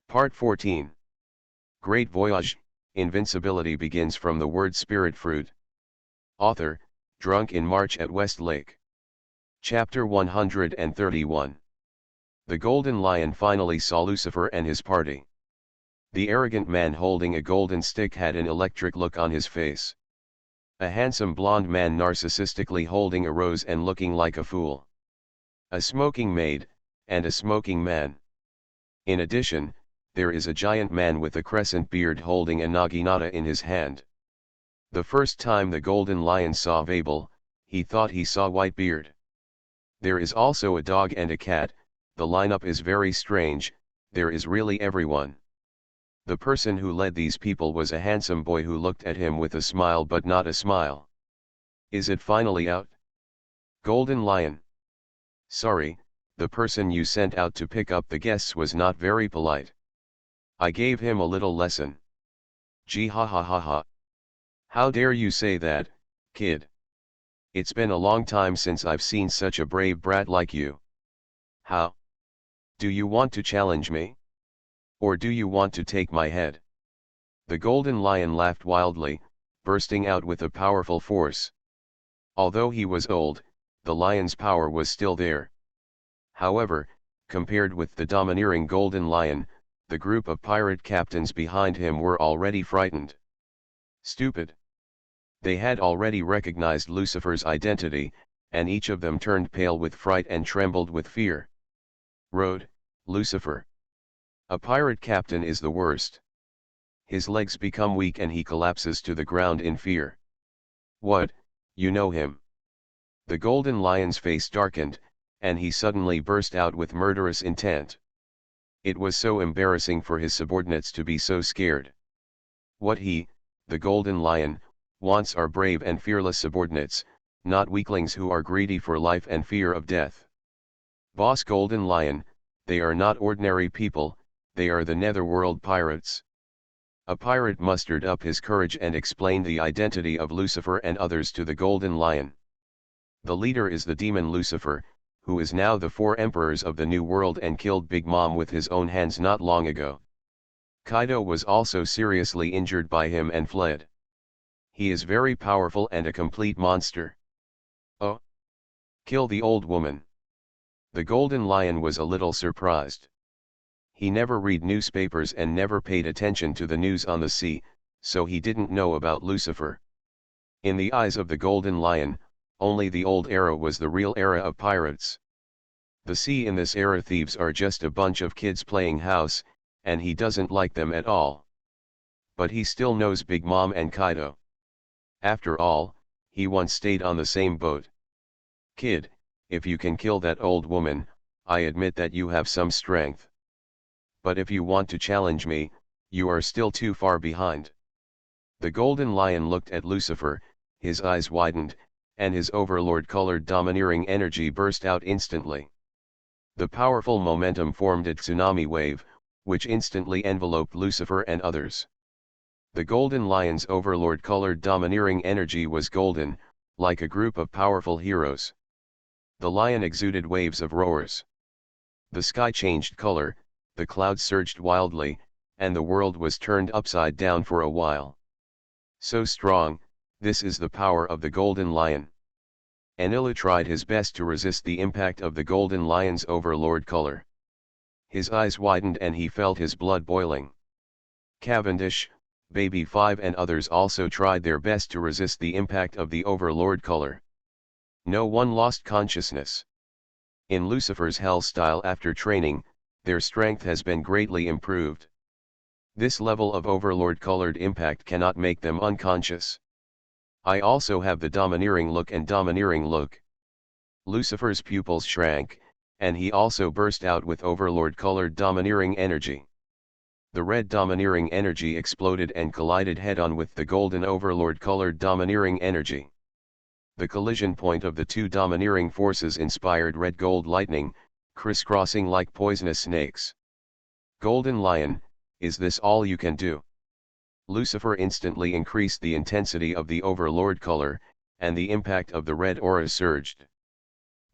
Part 14. Great Voyage, Invincibility begins from the word spirit fruit. Author, Drunk in March at Westlake. Chapter 131. The Golden Lion finally saw Lucifer and his party. The arrogant man holding a golden stick had an electric look on his face. A handsome blonde man narcissistically holding a rose and looking like a fool. A smoking maid, and a smoking man. In addition, there is a giant man with a crescent beard holding a naginata in his hand. The first time the Golden Lion saw Babel, he thought he saw Whitebeard. There is also a dog and a cat. The lineup is very strange. There is really everyone. The person who led these people was a handsome boy who looked at him with a smile but not a smile. Is it finally out? Golden Lion. Sorry, the person you sent out to pick up the guests was not very polite. I gave him a little lesson. Gee ha ha ha ha. How dare you say that, kid? It's been a long time since I've seen such a brave brat like you. How? Do you want to challenge me? Or do you want to take my head? The Golden Lion laughed wildly, bursting out with a powerful force. Although he was old, the lion's power was still there. However, compared with the domineering Golden Lion, the group of pirate captains behind him were already frightened. Stupid. They had already recognized Lucifer's identity, and each of them turned pale with fright and trembled with fear. Road, Lucifer. A pirate captain is the worst. His legs become weak and he collapses to the ground in fear. What, you know him? The Golden Lion's face darkened, and he suddenly burst out with murderous intent. It was so embarrassing for his subordinates to be so scared. What he, the Golden Lion, wants are brave and fearless subordinates, not weaklings who are greedy for life and fear of death. Boss Golden Lion, they are not ordinary people, they are the Netherworld pirates. A pirate mustered up his courage and explained the identity of Lucifer and others to the Golden Lion. The leader is the demon Lucifer, who is now the 4 emperors of the New World and killed Big Mom with his own hands not long ago. Kaido was also seriously injured by him and fled. He is very powerful and a complete monster. Oh! Kill the old woman. The Golden Lion was a little surprised. He never read newspapers and never paid attention to the news on the sea, so he didn't know about Lucifer. In the eyes of the Golden Lion, only the old era was the real era of pirates. The sea in this era thieves are just a bunch of kids playing house, and he doesn't like them at all. But he still knows Big Mom and Kaido. After all, he once stayed on the same boat. Kid, if you can kill that old woman, I admit that you have some strength. But if you want to challenge me, you are still too far behind. The Golden Lion looked at Lucifer, his eyes widened, and his overlord-colored domineering energy burst out instantly. The powerful momentum formed a tsunami wave, which instantly enveloped Lucifer and others. The Golden Lion's overlord-colored domineering energy was golden, like a group of powerful heroes. The lion exuded waves of roars. The sky changed color, the clouds surged wildly, and the world was turned upside down for a while. So strong, this is the power of the Golden Lion. Enilu tried his best to resist the impact of the Golden Lion's overlord color. His eyes widened and he felt his blood boiling. Cavendish, Baby 5 and others also tried their best to resist the impact of the overlord color. No one lost consciousness. In Lucifer's hell style after training, their strength has been greatly improved. This level of overlord-colored impact cannot make them unconscious. I also have the domineering look and domineering look. Lucifer's pupils shrank, and he also burst out with overlord-colored domineering energy. The red domineering energy exploded and collided head-on with the golden overlord-colored domineering energy. The collision point of the two domineering forces inspired red-gold lightning, crisscrossing like poisonous snakes. Golden Lion, is this all you can do? Lucifer instantly increased the intensity of the overlord color, and the impact of the red aura surged.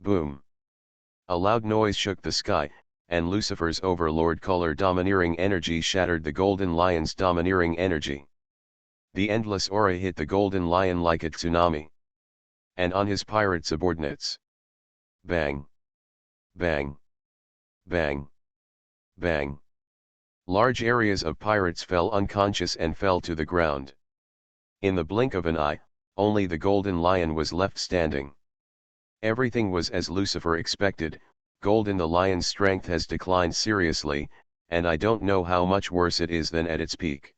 Boom! A loud noise shook the sky, and Lucifer's overlord color domineering energy shattered the golden lion's domineering energy. The endless aura hit the golden lion like a tsunami. And on his pirate subordinates. Bang! Bang! Bang! Bang! Large areas of pirates fell unconscious and fell to the ground. In the blink of an eye, only the golden lion was left standing. Everything was as Lucifer expected. Golden the lion's strength has declined seriously, and I don't know how much worse it is than at its peak.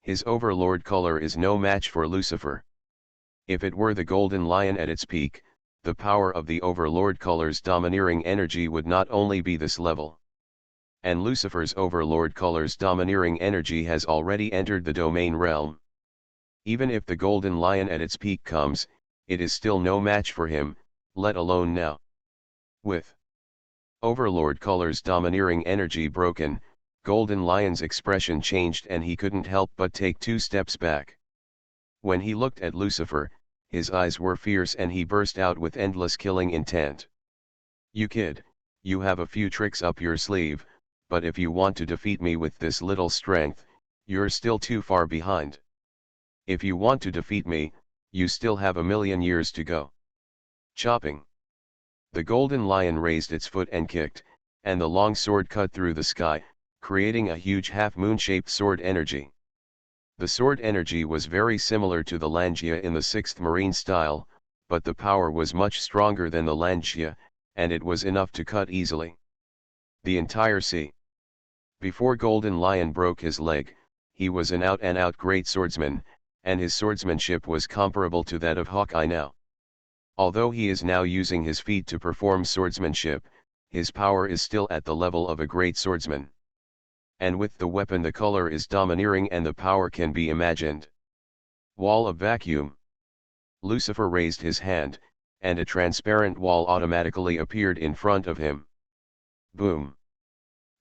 His overlord color is no match for Lucifer. If it were the golden lion at its peak, the power of the overlord color's domineering energy would not only be this level. And Lucifer's overlord color's domineering energy has already entered the domain realm. Even if the golden lion at its peak comes, it is still no match for him, let alone now. With overlord color's domineering energy broken, golden lion's expression changed and he couldn't help but take 2 steps back. When he looked at Lucifer, his eyes were fierce and he burst out with endless killing intent. You kid, you have a few tricks up your sleeve, but if you want to defeat me with this little strength, you're still too far behind. If you want to defeat me, you still have a million years to go. Chopping. The golden lion raised its foot and kicked, and the long sword cut through the sky, creating a huge half-moon-shaped sword energy. The sword energy was very similar to the Langia in the 6th Marine style, but the power was much stronger than the Langia, and it was enough to cut easily the entire sea. Before Golden Lion broke his leg, he was an out-and-out great swordsman, and his swordsmanship was comparable to that of Hawkeye now. Although he is now using his feet to perform swordsmanship, his power is still at the level of a great swordsman. And with the weapon the color is domineering and the power can be imagined. Wall of vacuum. Lucifer raised his hand, and a transparent wall automatically appeared in front of him. Boom!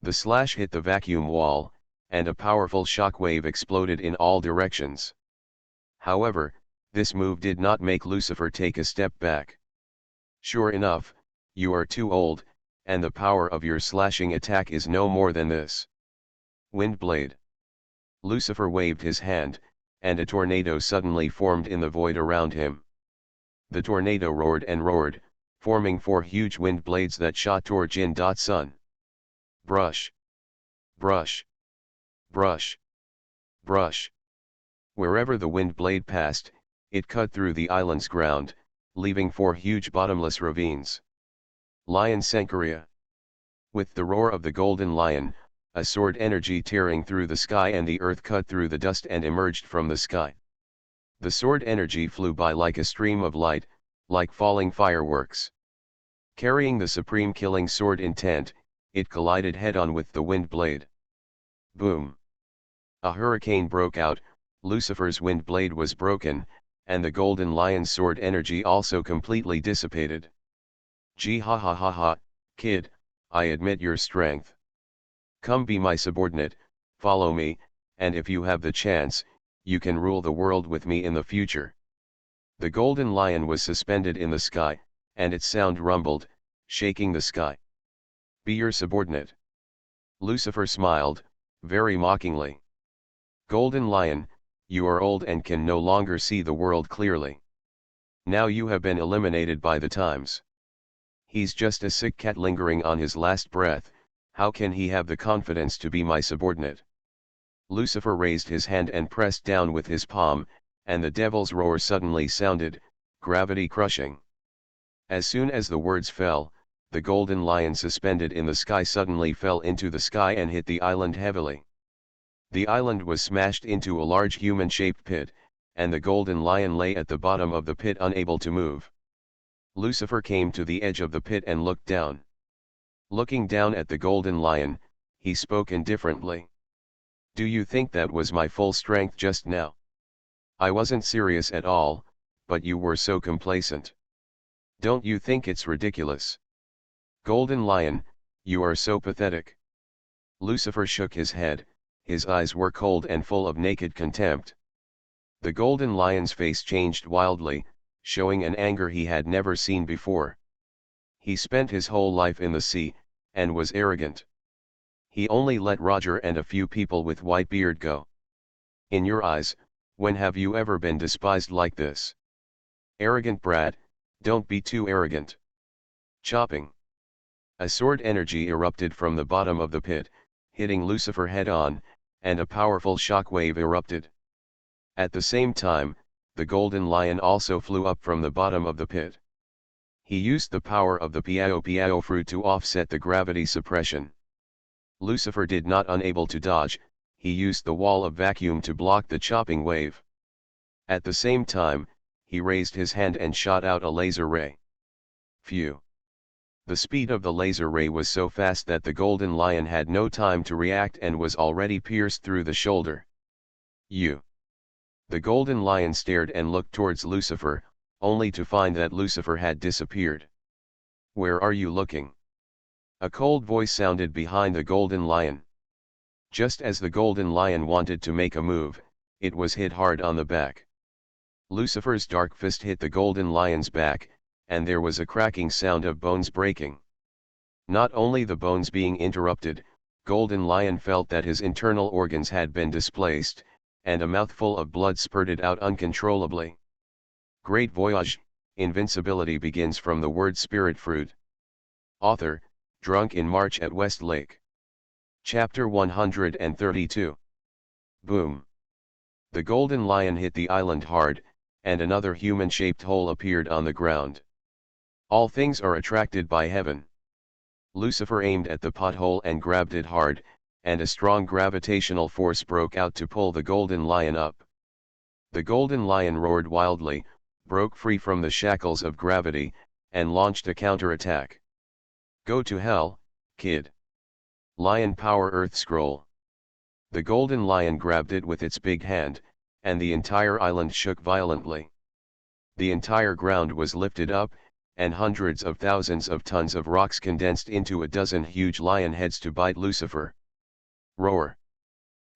The slash hit the vacuum wall, and a powerful shockwave exploded in all directions. However, this move did not make Lucifer take a step back. Sure enough, you are too old, and the power of your slashing attack is no more than this. Windblade. Lucifer waved his hand, and a tornado suddenly formed in the void around him. The tornado roared and roared, forming 4 huge wind blades that shot toward Jin.Sun. Brush. Brush. Brush. Brush. Wherever the wind blade passed, it cut through the island's ground, leaving 4 huge bottomless ravines. Lion Senkaria. With the roar of the golden lion, a sword energy tearing through the sky and the earth cut through the dust and emerged from the sky. The sword energy flew by like a stream of light, like falling fireworks. Carrying the supreme killing sword intent, it collided head-on with the wind blade. Boom! A hurricane broke out, Lucifer's wind blade was broken, and the golden lion's sword energy also completely dissipated. Gee ha ha ha ha, kid, I admit your strength. Come be my subordinate, follow me, and if you have the chance, you can rule the world with me in the future. The golden lion was suspended in the sky, and its sound rumbled, shaking the sky. Be your subordinate. Lucifer smiled, very mockingly. Golden lion, you are old and can no longer see the world clearly. Now you have been eliminated by the times. He's just a sick cat lingering on his last breath, how can he have the confidence to be my subordinate? Lucifer raised his hand and pressed down with his palm, and the devil's roar suddenly sounded, gravity crushing. As soon as the words fell, the golden lion suspended in the sky suddenly fell into the sky and hit the island heavily. The island was smashed into a large human-shaped pit, and the golden lion lay at the bottom of the pit unable to move. Lucifer came to the edge of the pit and looked down. Looking down at the golden lion, he spoke indifferently. Do you think that was my full strength just now? I wasn't serious at all, but you were so complacent. Don't you think it's ridiculous? Golden lion, you are so pathetic. Lucifer shook his head, his eyes were cold and full of naked contempt. The golden lion's face changed wildly, showing an anger he had never seen before. He spent his whole life in the sea, and was arrogant. He only let Roger and a few people with white beard go. In your eyes, when have you ever been despised like this? Arrogant brat, don't be too arrogant. Chopping. A sword energy erupted from the bottom of the pit, hitting Lucifer head-on, and a powerful shock wave erupted. At the same time, the golden lion also flew up from the bottom of the pit. He used the power of the Piao fruit to offset the gravity suppression. Lucifer did not unable to dodge, he used the wall of vacuum to block the chopping wave. At the same time, he raised his hand and shot out a laser ray. Phew! The speed of the laser ray was so fast that the golden lion had no time to react and was already pierced through the shoulder. You! The golden lion stared and looked towards Lucifer, only to find that Lucifer had disappeared. Where are you looking? A cold voice sounded behind the golden lion. Just as the golden lion wanted to make a move, it was hit hard on the back. Lucifer's dark fist hit the golden lion's back, and there was a cracking sound of bones breaking. Not only the bones being interrupted, golden lion felt that his internal organs had been displaced, and a mouthful of blood spurted out uncontrollably. Great Voyage, Invincibility begins from the word spirit fruit. Author, Drunk in March at West Lake. Chapter 132. Boom. The golden lion hit the island hard, and another human-shaped hole appeared on the ground. All things are attracted by heaven. Lucifer aimed at the pothole and grabbed it hard, and a strong gravitational force broke out to pull the golden lion up. The golden lion roared wildly, broke free from the shackles of gravity, and launched a counterattack. Go to hell, kid. Lion Power Earth Scroll. The golden lion grabbed it with its big hand, and the entire island shook violently. The entire ground was lifted up, and hundreds of thousands of tons of rocks condensed into a dozen huge lion heads to bite Lucifer. Roar.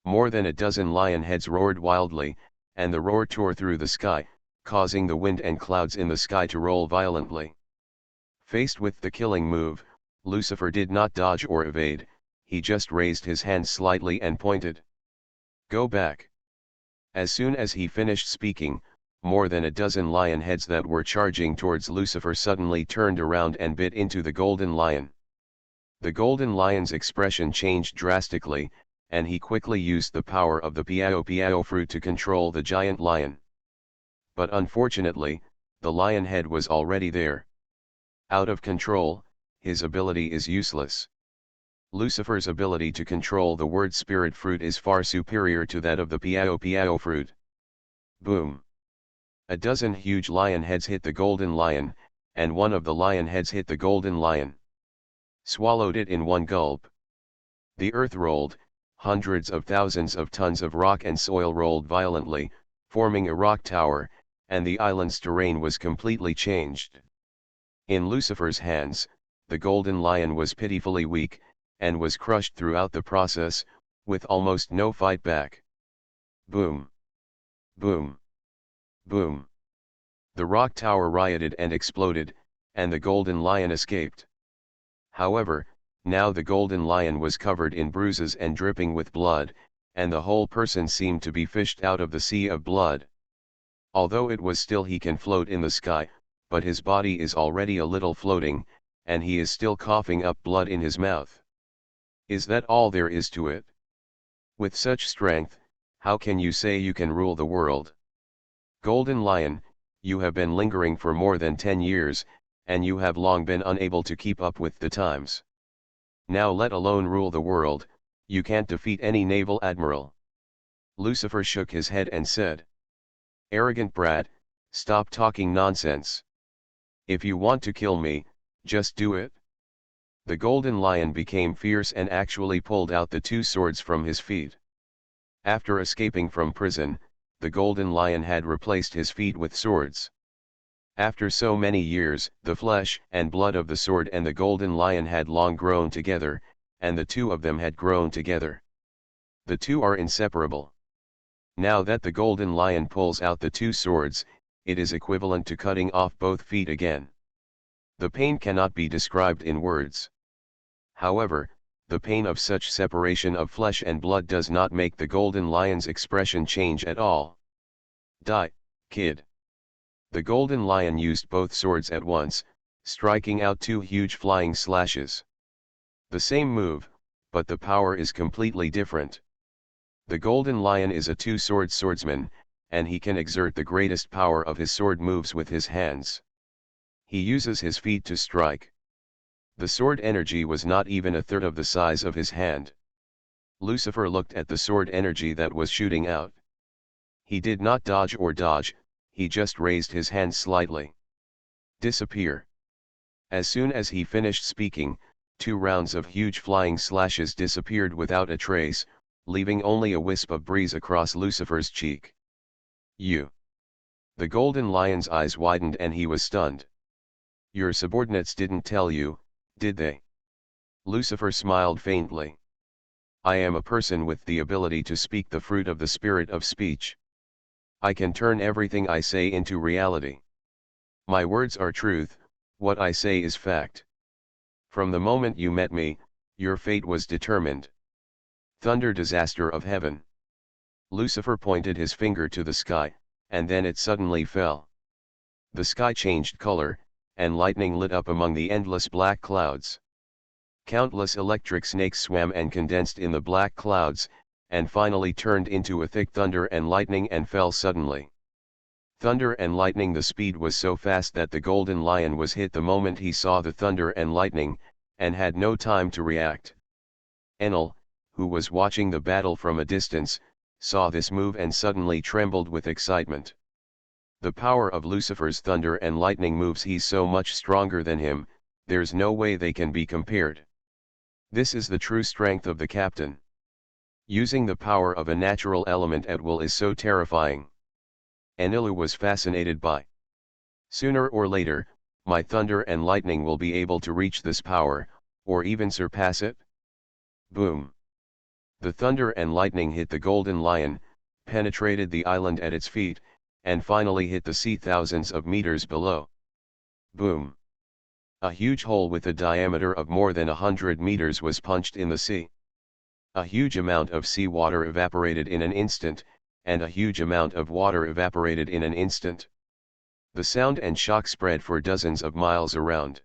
More than a dozen lion heads roared wildly, and the roar tore through the sky, causing the wind and clouds in the sky to roll violently. Faced with the killing move, Lucifer did not dodge or evade, he just raised his hand slightly and pointed. Go back. As soon as he finished speaking, more than a dozen lion heads that were charging towards Lucifer suddenly turned around and bit into the golden lion. The golden lion's expression changed drastically, and he quickly used the power of the Piao fruit to control the giant lion. But unfortunately, the lion head was already there. Out of control, his ability is useless. Lucifer's ability to control the word spirit fruit is far superior to that of the Piao fruit. Boom. A dozen huge lion heads hit the golden lion, and one of the lion heads hit the golden lion. Swallowed it in one gulp. The earth rolled, hundreds of thousands of tons of rock and soil rolled violently, forming a rock tower, and the island's terrain was completely changed. In Lucifer's hands, the golden lion was pitifully weak, and was crushed throughout the process, with almost no fight back. Boom. Boom. Boom. The rock tower rioted and exploded, and the golden lion escaped. However, now the golden lion was covered in bruises and dripping with blood, and the whole person seemed to be fished out of the sea of blood. Although it was still he can float in the sky, but his body is already a little floating, and he is still coughing up blood in his mouth. Is that all there is to it? With such strength, how can you say you can rule the world? Golden Lion, you have been lingering for more than 10 years, and you have long been unable to keep up with the times. Now let alone rule the world, you can't defeat any naval admiral. Lucifer shook his head and said, Arrogant brat, stop talking nonsense. If you want to kill me, just do it. The golden lion became fierce and actually pulled out the two swords from his feet. After escaping from prison, the golden lion had replaced his feet with swords. After so many years, the flesh and blood of the sword and the golden lion had long grown together, and the two of them had grown together. The two are inseparable. Now that the golden lion pulls out the two swords, it is equivalent to cutting off both feet again. The pain cannot be described in words. However, the pain of such separation of flesh and blood does not make the golden lion's expression change at all. Die, kid. The golden lion used both swords at once, striking out two huge flying slashes. The same move, but the power is completely different. The golden lion is a two-sword swordsman, and he can exert the greatest power of his sword moves with his hands. He uses his feet to strike. The sword energy was not even a third of the size of his hand. Lucifer looked at the sword energy that was shooting out. He did not dodge or dodge, he just raised his hand slightly. Disappear. As soon as he finished speaking, 2 rounds of huge flying slashes disappeared without a trace, leaving only a wisp of breeze across Lucifer's cheek. You. The golden lion's eyes widened and he was stunned. Your subordinates didn't tell you, did they? Lucifer smiled faintly. I am a person with the ability to speak the fruit of the spirit of speech. I can turn everything I say into reality. My words are truth, what I say is fact. From the moment you met me, your fate was determined. Thunder, disaster of heaven. Lucifer pointed his finger to the sky, and then it suddenly fell. The sky changed color, and lightning lit up among the endless black clouds. Countless electric snakes swam and condensed in the black clouds, and finally turned into a thick thunder and lightning and fell suddenly. Thunder and lightning. The speed was so fast that the golden lion was hit the moment he saw the thunder and lightning, and had no time to react. Enel, who was watching the battle from a distance, saw this move and suddenly trembled with excitement. The power of Lucifer's thunder and lightning moves. He's so much stronger than him, there's no way they can be compared. This is the true strength of the captain. Using the power of a natural element at will is so terrifying. Enelu was fascinated by. Sooner or later, my thunder and lightning will be able to reach this power, or even surpass it. Boom. The thunder and lightning hit the golden lion, penetrated the island at its feet, and finally hit the sea thousands of meters below. Boom. A huge hole with a diameter of more than 100 meters was punched in the sea. A huge amount of sea water evaporated in an instant, and a huge amount of water evaporated in an instant. The sound and shock spread for dozens of miles around.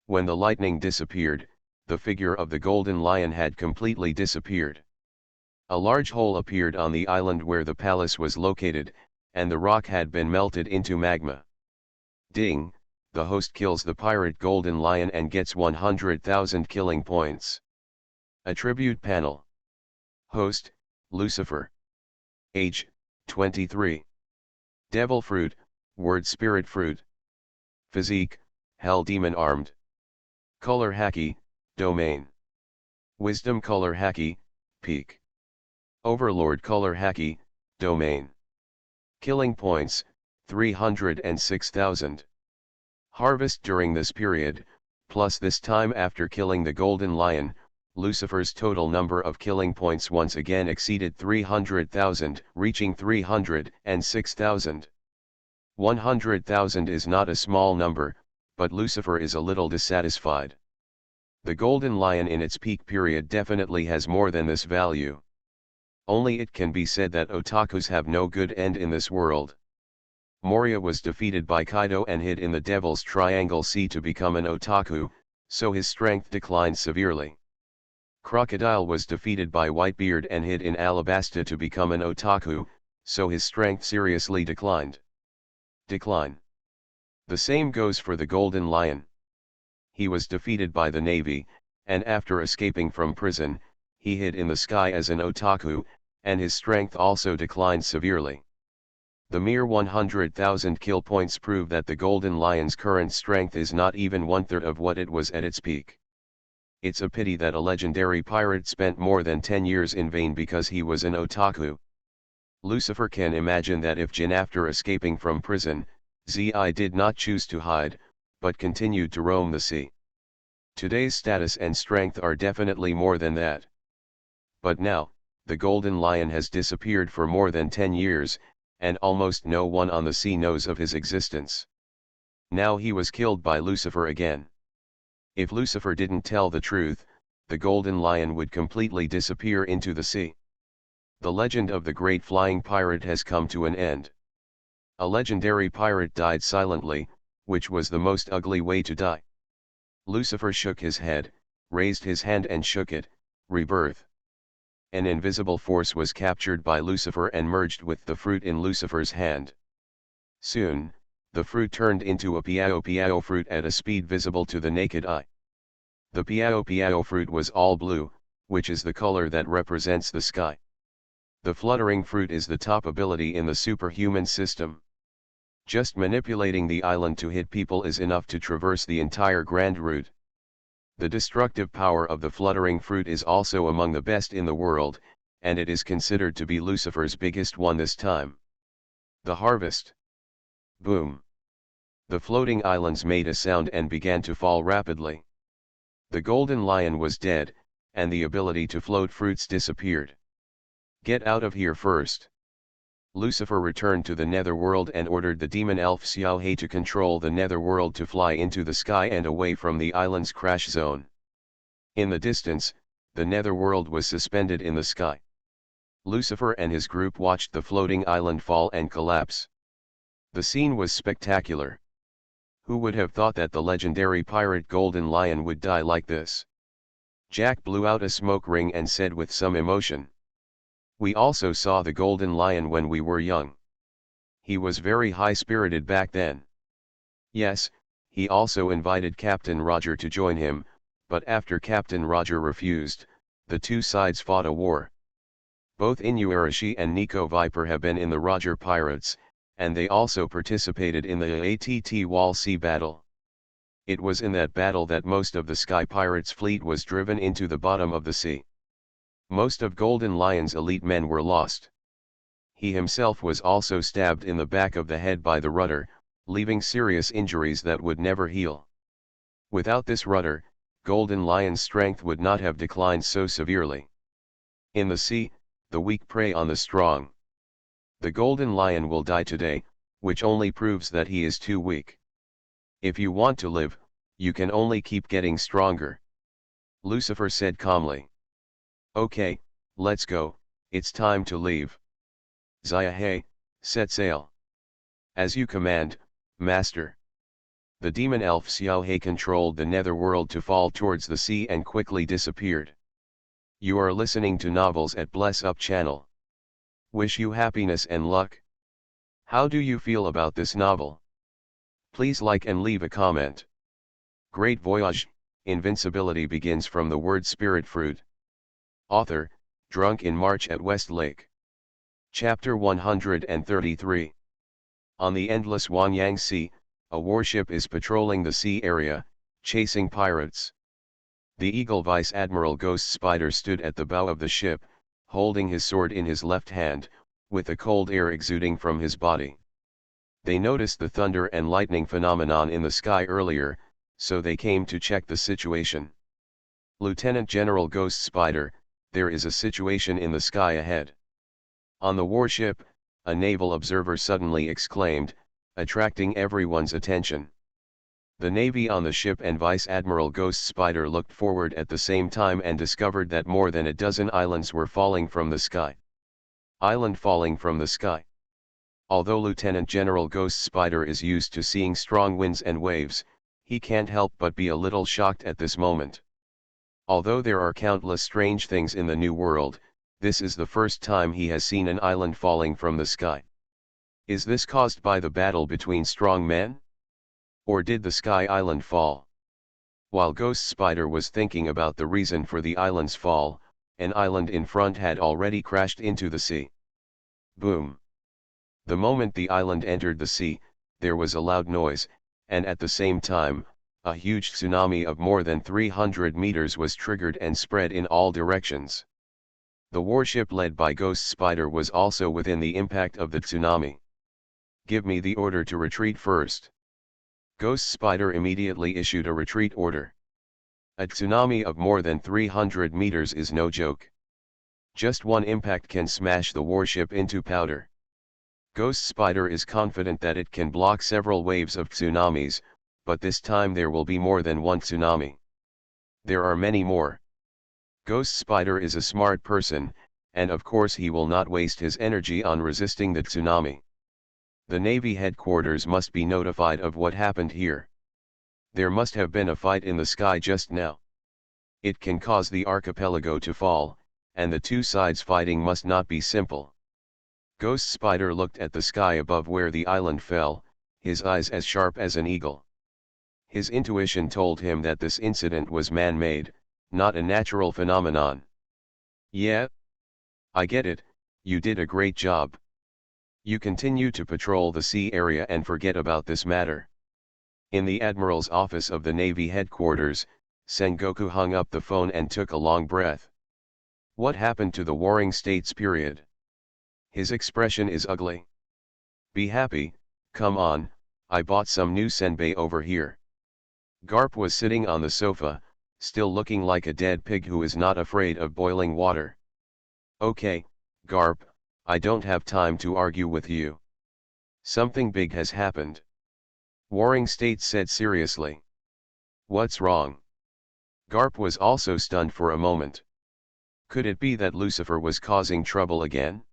When the lightning disappeared, the figure of the golden lion had completely disappeared. A large hole appeared on the island where the palace was located, and the rock had been melted into magma. Ding, the host kills the pirate golden lion and gets 100,000 killing points. Attribute panel. Host, Lucifer. Age, 23. Devil fruit, word spirit fruit. Physique, hell demon armed. Color haki, domain. Wisdom color haki, peak. Overlord color haki, domain. Killing points, 306,000. Harvest during this period, plus this time after killing the golden lion, Lucifer's total number of killing points once again exceeded 300,000, reaching 306,000. 100,000 is not a small number, but Lucifer is a little dissatisfied. The golden lion in its peak period definitely has more than this value. Only it can be said that otakus have no good end in this world. Moria was defeated by Kaido and hid in the Devil's Triangle Sea to become an otaku, so his strength declined severely. Crocodile was defeated by Whitebeard and hid in Alabasta to become an otaku, so his strength seriously declined. Decline. The same goes for the golden lion. He was defeated by the Navy, and after escaping from prison, he hid in the sky as an otaku, and his strength also declined severely. The mere 100,000 kill points prove that the golden lion's current strength is not even one-third of what it was at its peak. It's a pity that a legendary pirate spent more than 10 years in vain because he was an otaku. Lucifer can imagine that if Jin, after escaping from prison, Zi did not choose to hide, but continued to roam the sea. Today's status and strength are definitely more than that. But now, the golden lion has disappeared for more than 10 years, and almost no one on the sea knows of his existence. Now he was killed by Lucifer again. If Lucifer didn't tell the truth, the golden lion would completely disappear into the sea. The legend of the great flying pirate has come to an end. A legendary pirate died silently, which was the most ugly way to die. Lucifer shook his head, raised his hand and shook it, rebirth. An invisible force was captured by Lucifer and merged with the fruit in Lucifer's hand. Soon, the fruit turned into a piao piao fruit at a speed visible to the naked eye. The piao piao fruit was all blue, which is the color that represents the sky. The fluttering fruit is the top ability in the superhuman system. Just manipulating the island to hit people is enough to traverse the entire grand route. The destructive power of the fluttering fruit is also among the best in the world, and it is considered to be Lucifer's biggest one this time. The harvest. Boom. The floating islands made a sound and began to fall rapidly. The golden lion was dead, and the ability to float fruits disappeared. Get out of here first. Lucifer returned to the netherworld and ordered the demon elf Xiao He to control the netherworld to fly into the sky and away from the island's crash zone. In the distance, the netherworld was suspended in the sky. Lucifer and his group watched the floating island fall and collapse. The scene was spectacular. Who would have thought that the legendary pirate Golden Lion would die like this? Jack blew out a smoke ring and said with some emotion. We also saw the Golden Lion when we were young. He was very high-spirited back then. Yes, he also invited Captain Roger to join him, but after Captain Roger refused, the two sides fought a war. Both Inuarashi and Nico Viper have been in the Roger Pirates, and they also participated in the ATT Wall Sea battle. It was in that battle that most of the Sky Pirates fleet was driven into the bottom of the sea. Most of Golden Lion's elite men were lost. He himself was also stabbed in the back of the head by the rudder, leaving serious injuries that would never heal. Without this rudder, Golden Lion's strength would not have declined so severely. In the sea, the weak prey on the strong. The Golden Lion will die today, which only proves that he is too weak. If you want to live, you can only keep getting stronger. Lucifer said calmly. Okay, let's go, it's time to leave. Xiahe, set sail. As you command, Master. The demon elf Xiaohe controlled the netherworld to fall towards the sea and quickly disappeared. You are listening to novels at Bless Up channel. Wish you happiness and luck. How do you feel about this novel? Please like and leave a comment. Great Voyage, Invincibility begins from the word spirit fruit. Author, Drunk in March at Westlake. Chapter 133. On the endless Wanyang Sea, a warship is patrolling the sea area, chasing pirates. The Eagle Vice Admiral Ghost Spider stood at the bow of the ship, holding his sword in his left hand, with the cold air exuding from his body. They noticed the thunder and lightning phenomenon in the sky earlier, so they came to check the situation. Lieutenant General Ghost Spider, there is a situation in the sky ahead. On the warship, a naval observer suddenly exclaimed, attracting everyone's attention. The Navy on the ship and Vice Admiral Ghost Spider looked forward at the same time and discovered that more than a dozen islands were falling from the sky. Island falling from the sky. Although Lieutenant General Ghost Spider is used to seeing strong winds and waves, he can't help but be a little shocked at this moment. Although there are countless strange things in the New World, this is the first time he has seen an island falling from the sky. Is this caused by the battle between strong men? Or did the sky island fall? While Ghost Spider was thinking about the reason for the island's fall, an island in front had already crashed into the sea. Boom! The moment the island entered the sea, there was a loud noise, and at the same time, a huge tsunami of more than 300 meters was triggered and spread in all directions. The warship led by Ghost Spider was also within the impact of the tsunami. Give me the order to retreat first. Ghost Spider immediately issued a retreat order. A tsunami of more than 300 meters is no joke. Just one impact can smash the warship into powder. Ghost Spider is confident that it can block several waves of tsunamis, but this time there will be more than one tsunami. There are many more. Ghost Spider is a smart person, and of course he will not waste his energy on resisting the tsunami. The Navy headquarters must be notified of what happened here. There must have been a fight in the sky just now. It can cause the archipelago to fall, and the two sides fighting must not be simple. Ghost Spider looked at the sky above where the island fell, his eyes as sharp as an eagle. His intuition told him that this incident was man-made, not a natural phenomenon. Yeah? I get it, you did a great job. You continue to patrol the sea area and forget about this matter. In the Admiral's office of the Navy headquarters, Sengoku hung up the phone and took a long breath. What happened to the Warring States period? His expression is ugly. Be happy, come on, I bought some new senbei over here. Garp was sitting on the sofa, still looking like a dead pig who is not afraid of boiling water. Okay, Garp, I don't have time to argue with you. Something big has happened. Warring States said seriously. What's wrong? Garp was also stunned for a moment. Could it be that Lucifer was causing trouble again?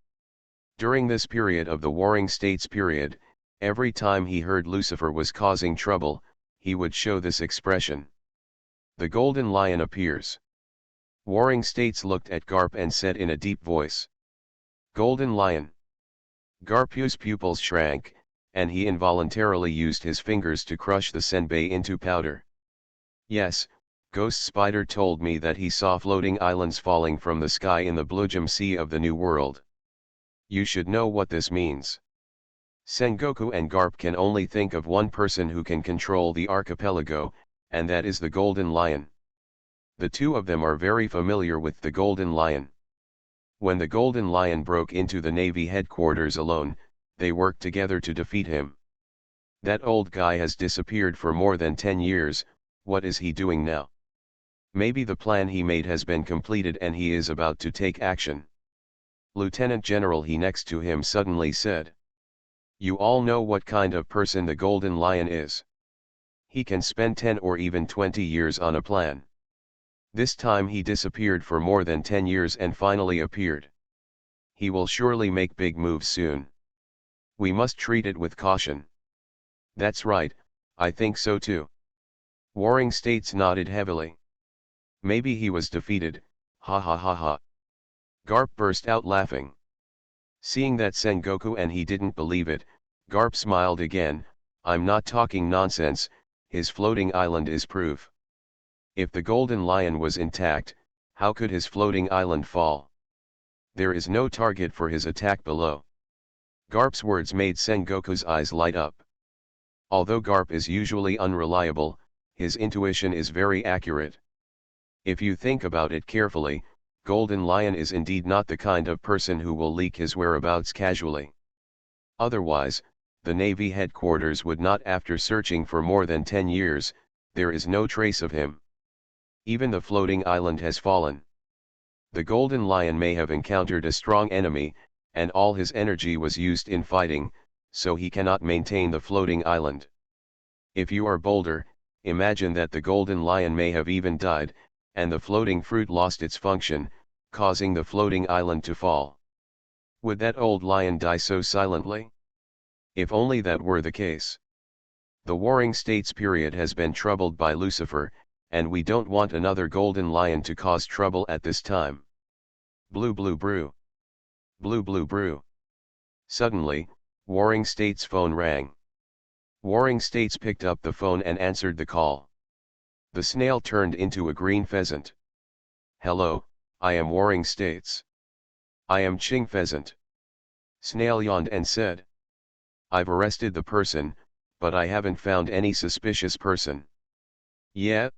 During this period of the Warring States period, every time he heard Lucifer was causing trouble, he would show this expression. The Golden Lion appears. Warring States looked at Garp and said in a deep voice. Golden Lion. Garp's pupils shrank, and he involuntarily used his fingers to crush the senbei into powder. Yes, Ghost Spider told me that he saw floating islands falling from the sky in the Blue Sea of the New World. You should know what this means. Sengoku and Garp can only think of one person who can control the archipelago, and that is the Golden Lion. The two of them are very familiar with the Golden Lion. When the Golden Lion broke into the Navy headquarters alone, they worked together to defeat him. That old guy has disappeared for more than 10 years, what is he doing now? Maybe the plan he made has been completed and he is about to take action. Lieutenant General he next to him suddenly said. You all know what kind of person the Golden Lion is. He can spend 10 or even 20 years on a plan. This time he disappeared for more than 10 years and finally appeared. He will surely make big moves soon. We must treat it with caution. That's right, I think so too. Warring States nodded heavily. Maybe he was defeated, ha ha ha ha. Garp burst out laughing. Seeing that Sengoku and he didn't believe it, Garp smiled again. I'm not talking nonsense, his floating island is proof. If the Golden Lion was intact, how could his floating island fall? There is no target for his attack below. Garp's words made Sengoku's eyes light up. Although Garp is usually unreliable, his intuition is very accurate. If you think about it carefully, Golden Lion is indeed not the kind of person who will leak his whereabouts casually. Otherwise, the Navy headquarters would not, after searching for more than 10 years, there is no trace of him. Even the floating island has fallen. The Golden Lion may have encountered a strong enemy, and all his energy was used in fighting, so he cannot maintain the floating island. If you are bolder, imagine that the Golden Lion may have even died, and the floating fruit lost its function, causing the floating island to fall. Would that old lion die so silently? If only that were the case. The Warring States period has been troubled by Lucifer, and we don't want another Golden Lion to cause trouble at this time. Blue blue brew. Blue blue brew. Suddenly, Warring States' phone rang. Warring States picked up the phone and answered the call. The snail turned into a green pheasant. Hello, I am Warring States. I am Ching Pheasant. Snail yawned and said. I've arrested the person, but I haven't found any suspicious person. Yeah?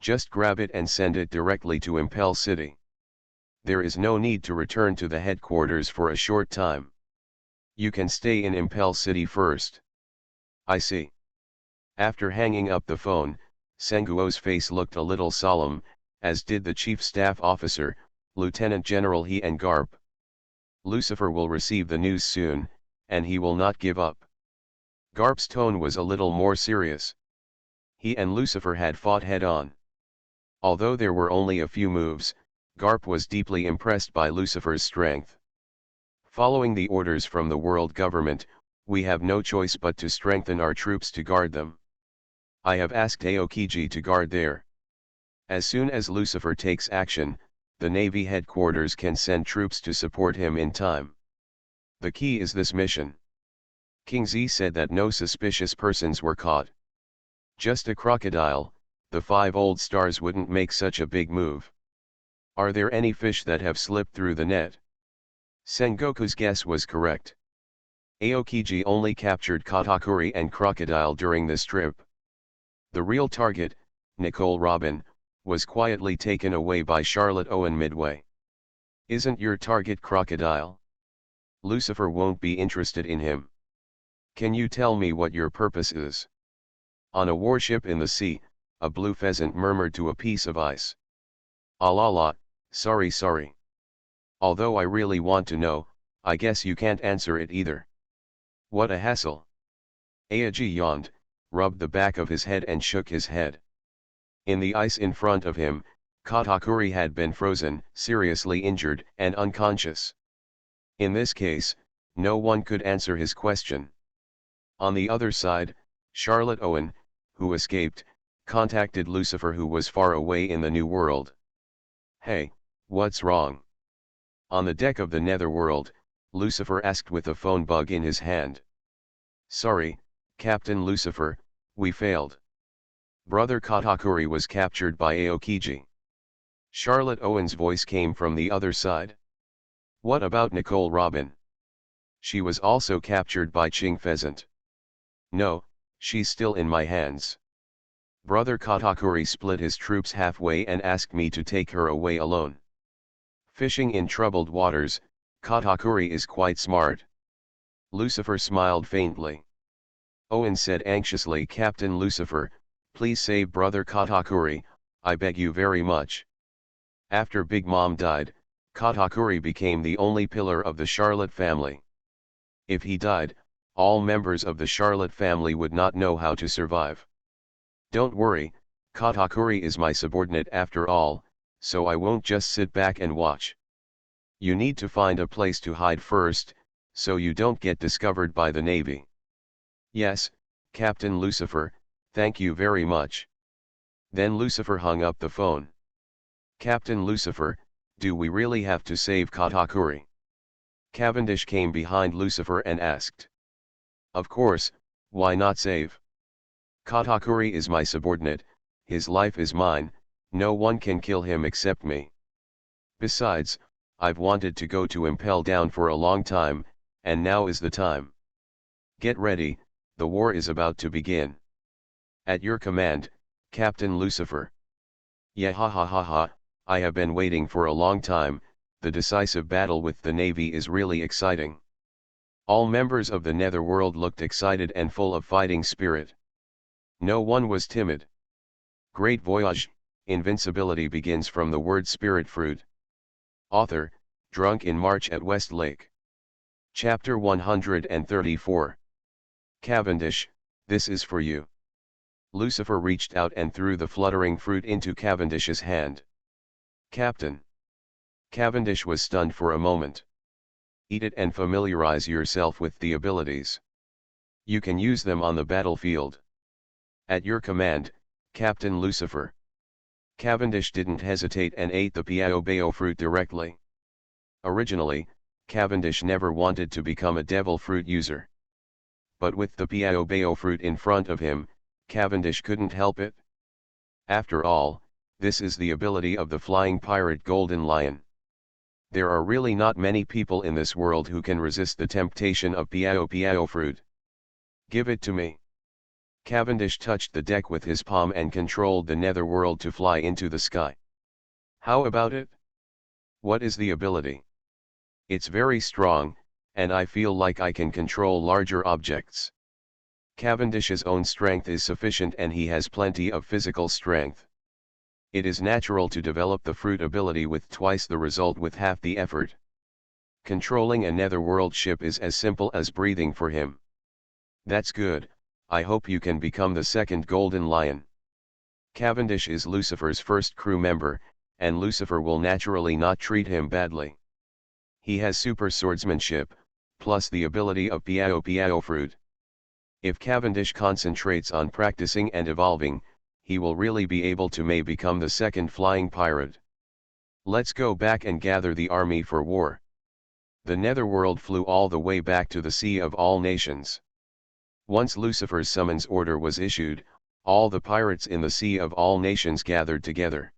Just grab it and send it directly to Impel City. There is no need to return to the headquarters for a short time. You can stay in Impel City first. I see. After hanging up the phone, Senguo's face looked a little solemn, as did the chief staff officer, Lieutenant General He and Garp. Lucifer will receive the news soon, and he will not give up. Garp's tone was a little more serious. He and Lucifer had fought head-on. Although there were only a few moves, Garp was deeply impressed by Lucifer's strength. Following the orders from the world government, we have no choice but to strengthen our troops to guard them. I have asked Aokiji to guard there. As soon as Lucifer takes action, the Navy headquarters can send troops to support him in time. The key is this mission. King Z said that no suspicious persons were caught. Just a crocodile, the 5 old stars wouldn't make such a big move. Are there any fish that have slipped through the net? Sengoku's guess was correct. Aokiji only captured katakuri and crocodile during this trip. The real target, Nicole Robin, was quietly taken away by Charlotte Owen midway. Isn't your target crocodile? Lucifer won't be interested in him. Can you tell me what your purpose is? On a warship in the sea, a blue pheasant murmured to a piece of ice. "Ah la la, sorry. Although I really want to know, I guess you can't answer it either." What a hassle. Aoji yawned, rubbed the back of his head and shook his head. In the ice in front of him, Katakuri had been frozen, seriously injured and unconscious. In this case, no one could answer his question. On the other side, Charlotte Owen, who escaped, contacted Lucifer, who was far away in the New World. "Hey, what's wrong?" On the deck of the Netherworld, Lucifer asked with a phone bug in his hand. "Sorry, Captain Lucifer, we failed. Brother Katakuri was captured by Aokiji." Charlotte Owen's voice came from the other side. "What about Nicole Robin? She was also captured by Ching Pheasant." "No, she's still in my hands. Brother Katakuri split his troops halfway and asked me to take her away alone." Fishing in troubled waters, Katakuri is quite smart. Lucifer smiled faintly. Owen said anxiously, "Captain Lucifer, please save Brother Katakuri, I beg you very much." After Big Mom died, Katakuri became the only pillar of the Charlotte family. If he died, all members of the Charlotte family would not know how to survive. "Don't worry, Katakuri is my subordinate after all, so I won't just sit back and watch. You need to find a place to hide first, so you don't get discovered by the Navy." "Yes, Captain Lucifer, thank you very much." Then Lucifer hung up the phone. "Captain Lucifer, do we really have to save Katakuri?" Cavendish came behind Lucifer and asked. "Of course, why not save? Katakuri is my subordinate, his life is mine, no one can kill him except me. Besides, I've wanted to go to Impel Down for a long time, and now is the time. Get ready, the war is about to begin." "At your command, Captain Lucifer." "Yeah, ha, I have been waiting for a long time, the decisive battle with the Navy is really exciting." All members of the Netherworld looked excited and full of fighting spirit. No one was timid. Great Voyage, Invincibility begins from the word spirit fruit. Author, Drunk in March at Westlake. Chapter 134. Cavendish, this is for you. Lucifer reached out and threw the fluttering fruit into Cavendish's hand. "Captain." Cavendish was stunned for a moment. "Eat it and familiarize yourself with the abilities. You can use them on the battlefield." "At your command, Captain Lucifer." Cavendish didn't hesitate and ate the Piao fruit directly. Originally, Cavendish never wanted to become a devil fruit user. But with the Piao fruit in front of him, Cavendish couldn't help it. After all, this is the ability of the flying pirate Golden Lion. There are really not many people in this world who can resist the temptation of Piao fruit. "Give it to me." Cavendish touched the deck with his palm and controlled the Netherworld to fly into the sky. "How about it? What is the ability?" "It's very strong, and I feel like I can control larger objects." Cavendish's own strength is sufficient and he has plenty of physical strength. It is natural to develop the fruit ability with twice the result with half the effort. Controlling a Netherworld ship is as simple as breathing for him. "That's good, I hope you can become the second Golden Lion." Cavendish is Lucifer's first crew member, and Lucifer will naturally not treat him badly. He has super swordsmanship, plus the ability of Piao Piao fruit. If Cavendish concentrates on practicing and evolving, he will really be able to may become the second flying pirate. Let's go back and gather the army for war. The Netherworld flew all the way back to the Sea of All Nations. Once Lucifer's summons order was issued, all the pirates in the Sea of All Nations gathered together.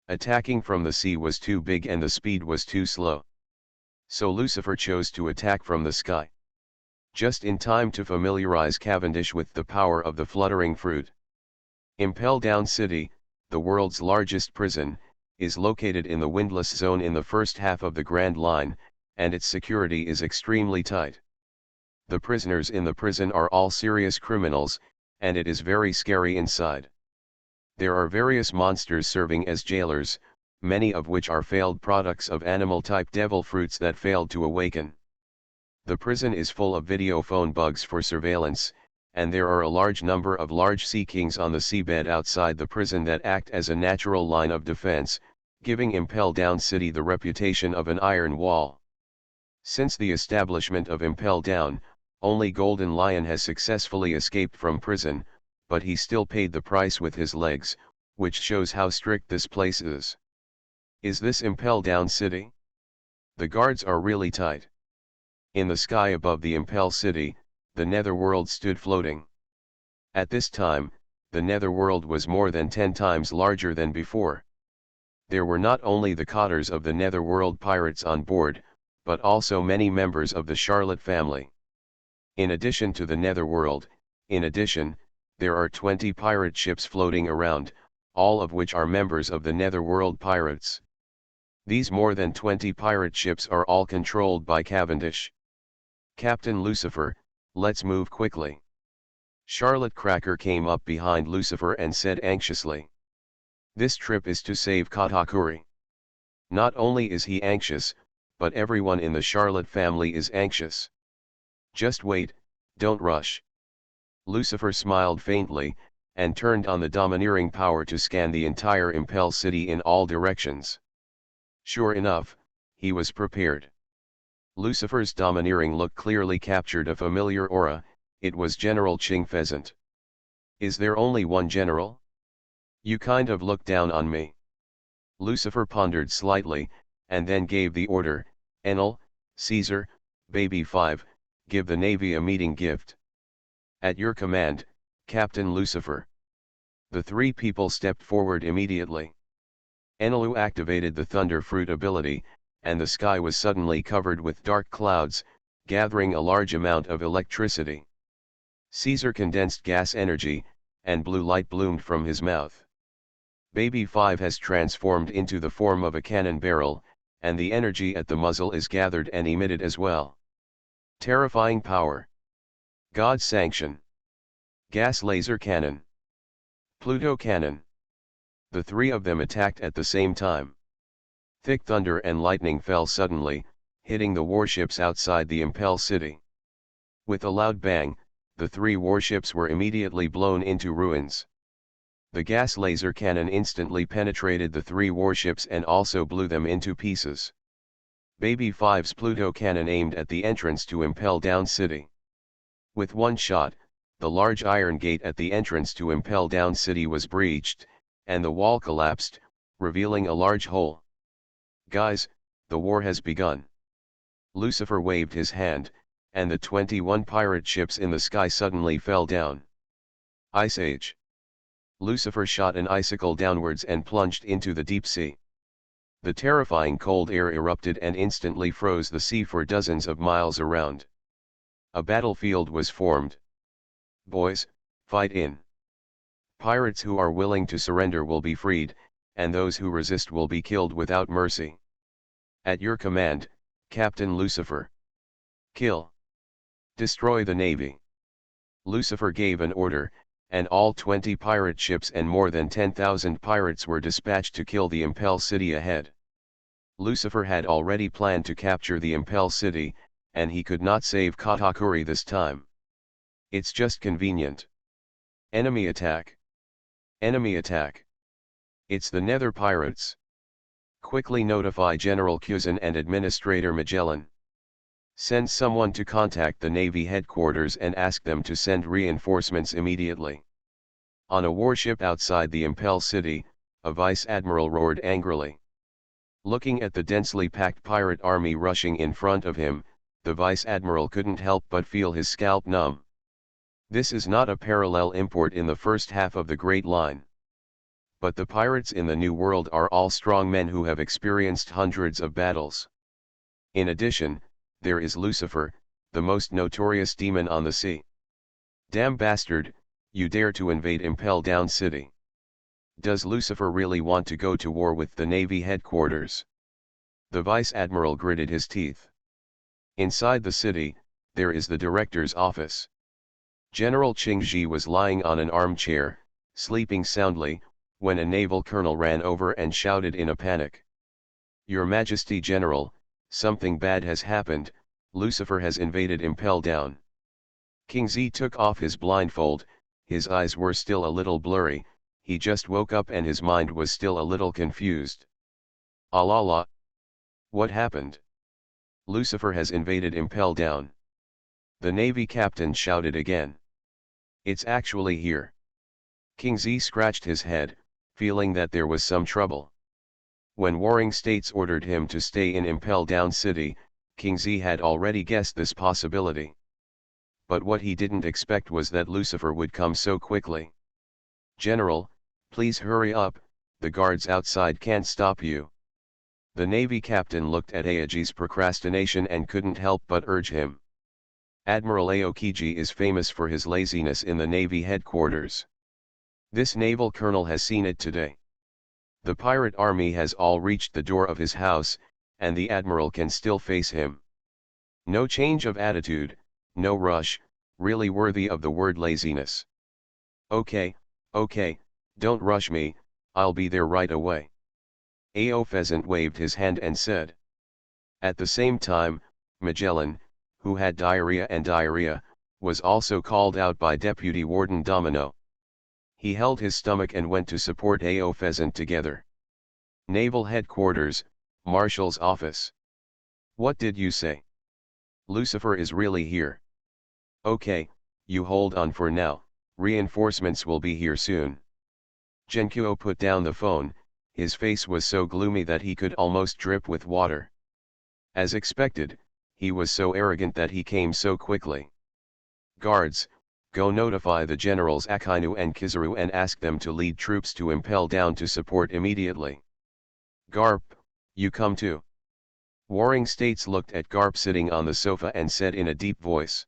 Attacking from the sea was too big and the speed was too slow. So Lucifer chose to attack from the sky. Just in time to familiarize Cavendish with the power of the fluttering fruit. Impel Down City, the world's largest prison, is located in the windless zone in the first half of the Grand Line, and its security is extremely tight. The prisoners in the prison are all serious criminals, and it is very scary inside. There are various monsters serving as jailers, many of which are failed products of animal-type devil fruits that failed to awaken. The prison is full of video phone bugs for surveillance, and there are a large number of large sea kings on the seabed outside the prison that act as a natural line of defense, giving Impel Down City the reputation of an iron wall. Since the establishment of Impel Down, only Golden Lion has successfully escaped from prison, but he still paid the price with his legs, which shows how strict this place is. Is this Impel Down City? The guards are really tight. In the sky above the Impel City, the Netherworld stood floating. At this time, the Netherworld was more than 10 times larger than before. There were not only the cotters of the Netherworld pirates on board, but also many members of the Charlotte family. In addition to the Netherworld, there are 20 pirate ships floating around, all of which are members of the Netherworld pirates. These more than 20 pirate ships are all controlled by Cavendish. Captain Lucifer, let's move quickly. Charlotte Cracker came up behind Lucifer and said anxiously. This trip is to save Katakuri. Not only is he anxious, but everyone in the Charlotte family is anxious. Just wait, don't rush. Lucifer smiled faintly, and turned on the domineering power to scan the entire Impel City in all directions. Sure enough, he was prepared. Lucifer's domineering look clearly captured a familiar aura. It was General Ching Pheasant. Is there only one general? You kind of look down on me. Lucifer pondered slightly, and then gave the order, Enel, Caesar, Baby 5, give the Navy a meeting gift. At your command, Captain Lucifer. The three people stepped forward immediately. Enelu activated the Thunder Fruit ability, and the sky was suddenly covered with dark clouds, gathering a large amount of electricity. Caesar condensed gas energy, and blue light bloomed from his mouth. Baby 5 has transformed into the form of a cannon barrel, and the energy at the muzzle is gathered and emitted as well. Terrifying power. God's sanction. Gas laser cannon. Pluto cannon. The three of them attacked at the same time. Thick thunder and lightning fell suddenly, hitting the warships outside the Impel City. With a loud bang, the three warships were immediately blown into ruins. The gas laser cannon instantly penetrated the three warships and also blew them into pieces. Baby 5's Pluto cannon aimed at the entrance to Impel Down City. With one shot, the large iron gate at the entrance to Impel Down City was breached, and the wall collapsed, revealing a large hole. Guys, the war has begun. Lucifer waved his hand, and the 21 pirate ships in the sky suddenly fell down. Ice Age. Lucifer shot an icicle downwards and plunged into the deep sea. The terrifying cold air erupted and instantly froze the sea for dozens of miles around. A battlefield was formed. Boys, fight in. Pirates who are willing to surrender will be freed, and those who resist will be killed without mercy. At your command, Captain Lucifer. Kill. Destroy the navy. Lucifer gave an order, and all 20 pirate ships and more than 10,000 pirates were dispatched to kill the Impel City ahead. Lucifer had already planned to capture the Impel City, and he could not save Katakuri this time. It's just convenient. Enemy attack. Enemy attack. It's the Nether pirates. Quickly notify General Cusin and Administrator Magellan. Send someone to contact the Navy headquarters and ask them to send reinforcements immediately. On a warship outside the Impel City, a vice admiral roared angrily. Looking at the densely packed pirate army rushing in front of him, the vice admiral couldn't help but feel his scalp numb. This is not a parallel import in the first half of the Great Line. But the pirates in the New World are all strong men who have experienced hundreds of battles. In addition, there is Lucifer, the most notorious demon on the sea. Damn bastard, you dare to invade Impel Down City. Does Lucifer really want to go to war with the Navy headquarters? The Vice Admiral gritted his teeth. Inside the city, there is the director's office. General Qingji was lying on an armchair, sleeping soundly, when a naval colonel ran over and shouted in a panic. Your Majesty General, something bad has happened, Lucifer has invaded Impel Down. Qingji took off his blindfold, his eyes were still a little blurry, he just woke up and his mind was still a little confused. Allah! What happened? Lucifer has invaded Impel Down. The Navy captain shouted again. It's actually here. Qingji scratched his head, feeling that there was some trouble. When warring states ordered him to stay in Impel Down City, Qingji had already guessed this possibility. But what he didn't expect was that Lucifer would come so quickly. General, please hurry up, the guards outside can't stop you. The Navy captain looked at Aoki's procrastination and couldn't help but urge him. Admiral Aoki is famous for his laziness in the Navy headquarters. This naval colonel has seen it today. The pirate army has all reached the door of his house, and the admiral can still face him. No change of attitude, no rush, really worthy of the word laziness. Okay, don't rush me, I'll be there right away. Ao Pheasant waved his hand and said. At the same time, Magellan, who had diarrhea, was also called out by Deputy Warden Domino. He held his stomach and went to support Ao Pheasant together. Naval Headquarters, Marshal's Office. What did you say? Lucifer is really here. Okay, you hold on for now, reinforcements will be here soon. Genkuo put down the phone, his face was so gloomy that he could almost drip with water. As expected, he was so arrogant that he came so quickly. Guards, go notify the generals Akainu and Kizaru and ask them to lead troops to Impel Down to support immediately. Garp, you come too. Warring States looked at Garp sitting on the sofa and said in a deep voice.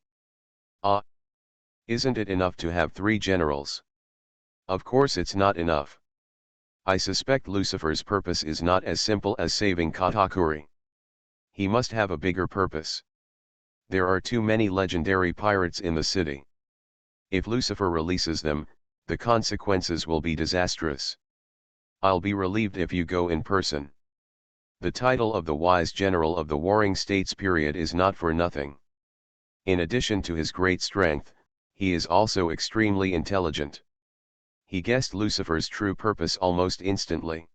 Isn't it enough to have 3 generals? Of course it's not enough. I suspect Lucifer's purpose is not as simple as saving Katakuri. He must have a bigger purpose. There are too many legendary pirates in the city. If Lucifer releases them, the consequences will be disastrous. I'll be relieved if you go in person. The title of the wise general of the Warring States period is not for nothing. In addition to his great strength, he is also extremely intelligent. He guessed Lucifer's true purpose almost instantly.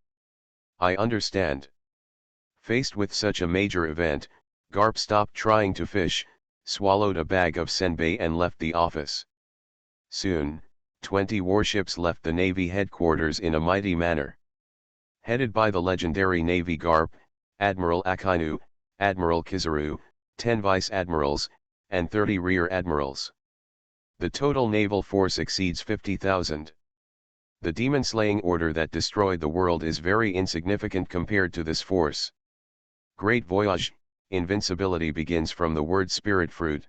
I understand. Faced with such a major event, Garp stopped trying to fish, swallowed a bag of senbei and left the office. Soon, 20 warships left the Navy headquarters in a mighty manner. Headed by the legendary Navy Garp, Admiral Akainu, Admiral Kizaru, 10 vice admirals, and 30 rear admirals. The total naval force exceeds 50,000. The demon-slaying order that destroyed the world is very insignificant compared to this force. Great Voyage, Invincibility begins from the word spirit fruit.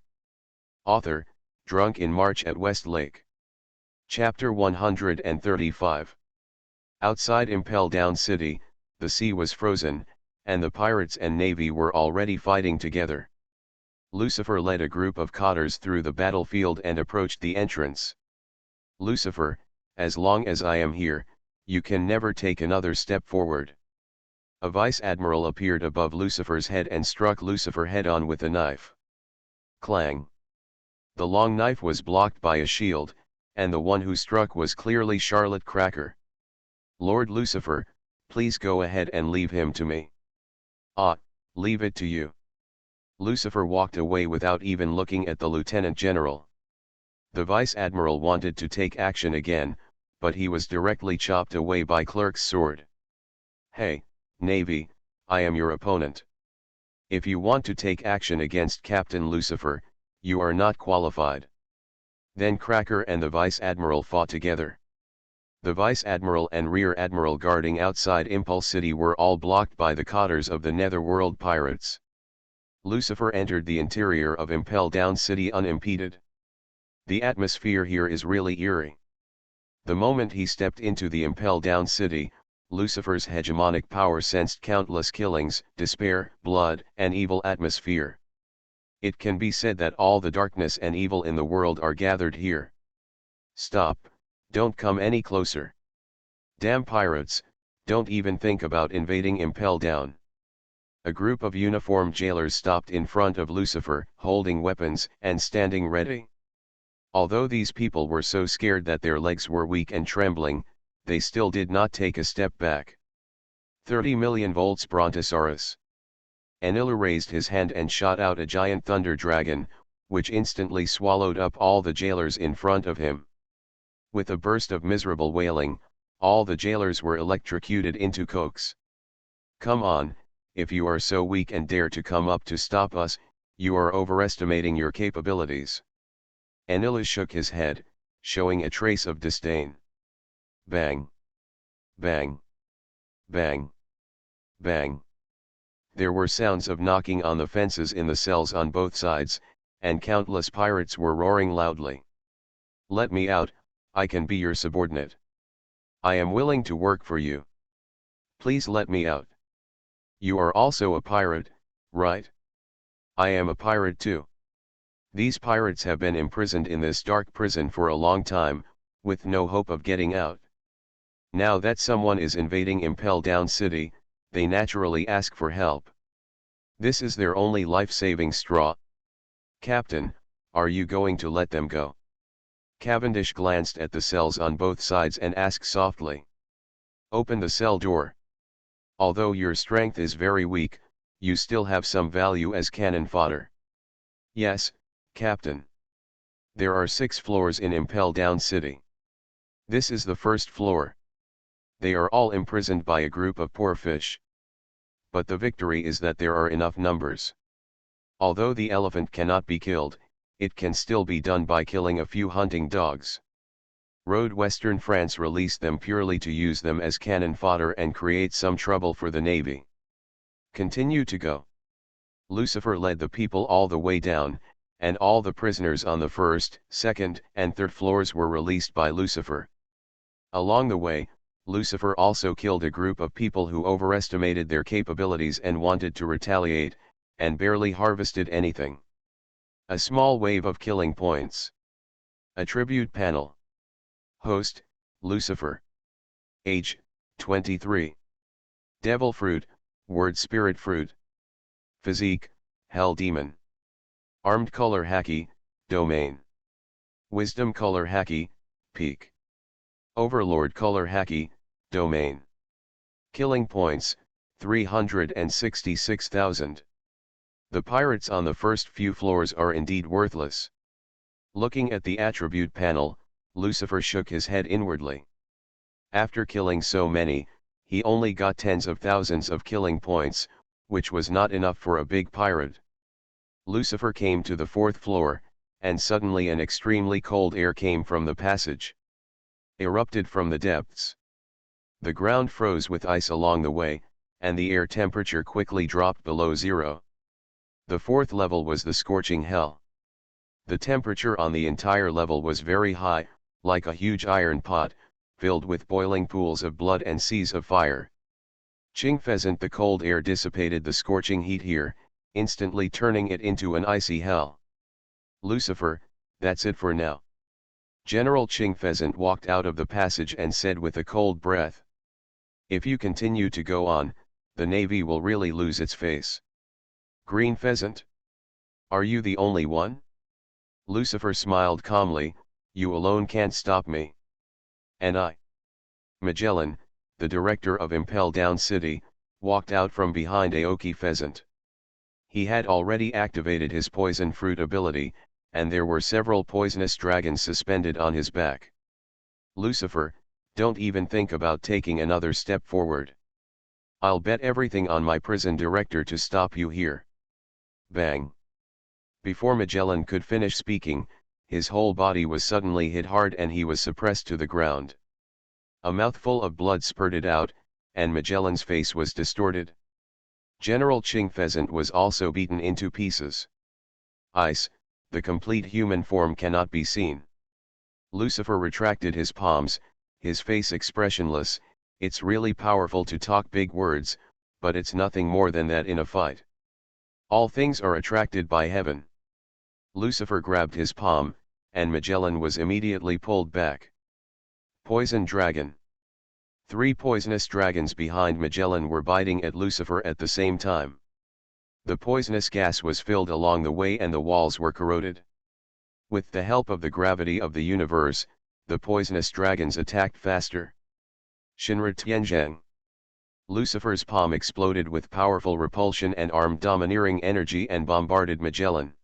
Author, Drunk in March at West Lake. Chapter 135. Outside Impel Down City, the sea was frozen, and the pirates and navy were already fighting together. Lucifer led a group of cotters through the battlefield and approached the entrance. Lucifer, as long as I am here, you can never take another step forward. A vice admiral appeared above Lucifer's head and struck Lucifer head-on with a knife. Clang! The long knife was blocked by a shield, and the one who struck was clearly Charlotte Cracker. Lord Lucifer, Please go ahead and leave him to me. Ah, leave it to you. Lucifer walked away without even looking at the lieutenant general. The vice admiral wanted to take action again, but he was directly chopped away by Clerk's sword. Hey, Navy, I am your opponent. If you want to take action against Captain Lucifer, you are not qualified. Then Cracker and the vice admiral fought together. The vice admiral and rear admiral guarding outside Impulse City were all blocked by the cotters of the Netherworld pirates. Lucifer entered the interior of Impel Down City unimpeded. The atmosphere here is really eerie. The moment he stepped into the Impel Down City, Lucifer's hegemonic power sensed countless killings, despair, blood, and evil atmosphere. It can be said that all the darkness and evil in the world are gathered here. Stop, don't come any closer. Damn pirates, don't even think about invading Impel Down. A group of uniformed jailers stopped in front of Lucifer, holding weapons and standing ready. Although these people were so scared that their legs were weak and trembling, they still did not take a step back. 30 million volts Brontosaurus. Anilu raised his hand and shot out a giant thunder dragon, which instantly swallowed up all the jailers in front of him. With a burst of miserable wailing, all the jailers were electrocuted into cokes. Come on, if you are so weak and dare to come up to stop us, you are overestimating your capabilities. Anilu shook his head, showing a trace of disdain. Bang! Bang! Bang! Bang! There were sounds of knocking on the fences in the cells on both sides, and countless pirates were roaring loudly. Let me out, I can be your subordinate. I am willing to work for you. Please let me out. You are also a pirate, right? I am a pirate too. These pirates have been imprisoned in this dark prison for a long time, with no hope of getting out. Now that someone is invading Impel Down City, they naturally ask for help. This is their only life-saving straw. Captain, are you going to let them go? Cavendish glanced at the cells on both sides and asked softly. Open the cell door. Although your strength is very weak, you still have some value as cannon fodder. Yes, Captain. There are 6 floors in Impel Down City. This is the first floor. They are all imprisoned by a group of poor fish. But the victory is that there are enough numbers. Although the elephant cannot be killed, it can still be done by killing a few hunting dogs. Road Western France released them purely to use them as cannon fodder and create some trouble for the Navy. Continue to go. Lucifer led the people all the way down, and all the prisoners on the first, second, and third floors were released by Lucifer. Along the way, Lucifer also killed a group of people who overestimated their capabilities and wanted to retaliate, and barely harvested anything. A small wave of killing points. Attribute panel. Host, Lucifer. Age, 23. Devil fruit, word spirit fruit. Physique, hell demon. Armed color Haki, domain. Wisdom color Haki, peak. Overlord color Haki, domain. Killing points, 366,000. The pirates on the first few floors are indeed worthless. Looking at the attribute panel, Lucifer shook his head inwardly. After killing so many, he only got tens of thousands of killing points, which was not enough for a big pirate. Lucifer came to the 4th floor, and suddenly an extremely cold air came from the passage. Erupted from the depths. The ground froze with ice along the way, and the air temperature quickly dropped below 0. The 4th level was the scorching hell. The temperature on the entire level was very high, like a huge iron pot, filled with boiling pools of blood and seas of fire. Ching pheasant, the cold air dissipated the scorching heat here, instantly turning it into an icy hell. Lucifer, that's it for now. General Ching Pheasant walked out of the passage and said with a cold breath. If you continue to go on, the Navy will really lose its face. Green Pheasant? Are you the only one? Lucifer smiled calmly, you alone can't stop me. And I? Magellan, the director of Impel Down City, walked out from behind Aoki Pheasant. He had already activated his poison fruit ability, and there were several poisonous dragons suspended on his back. Lucifer, don't even think about taking another step forward. I'll bet everything on my prison director to stop you here. Bang! Before Magellan could finish speaking, his whole body was suddenly hit hard and he was suppressed to the ground. A mouthful of blood spurted out, and Magellan's face was distorted. General Ching Pheasant was also beaten into pieces. Ice, the complete human form cannot be seen. Lucifer retracted his palms, his face expressionless. It's really powerful to talk big words, but it's nothing more than that in a fight. All things are attracted by heaven. Lucifer grabbed his palm, and Magellan was immediately pulled back. Poison Dragon. 3 poisonous dragons behind Magellan were biting at Lucifer at the same time. The poisonous gas was filled along the way and the walls were corroded. With the help of the gravity of the universe, the poisonous dragons attacked faster. Shinra Tianzhang. Lucifer's palm exploded with powerful repulsion and armed domineering energy and bombarded Magellan.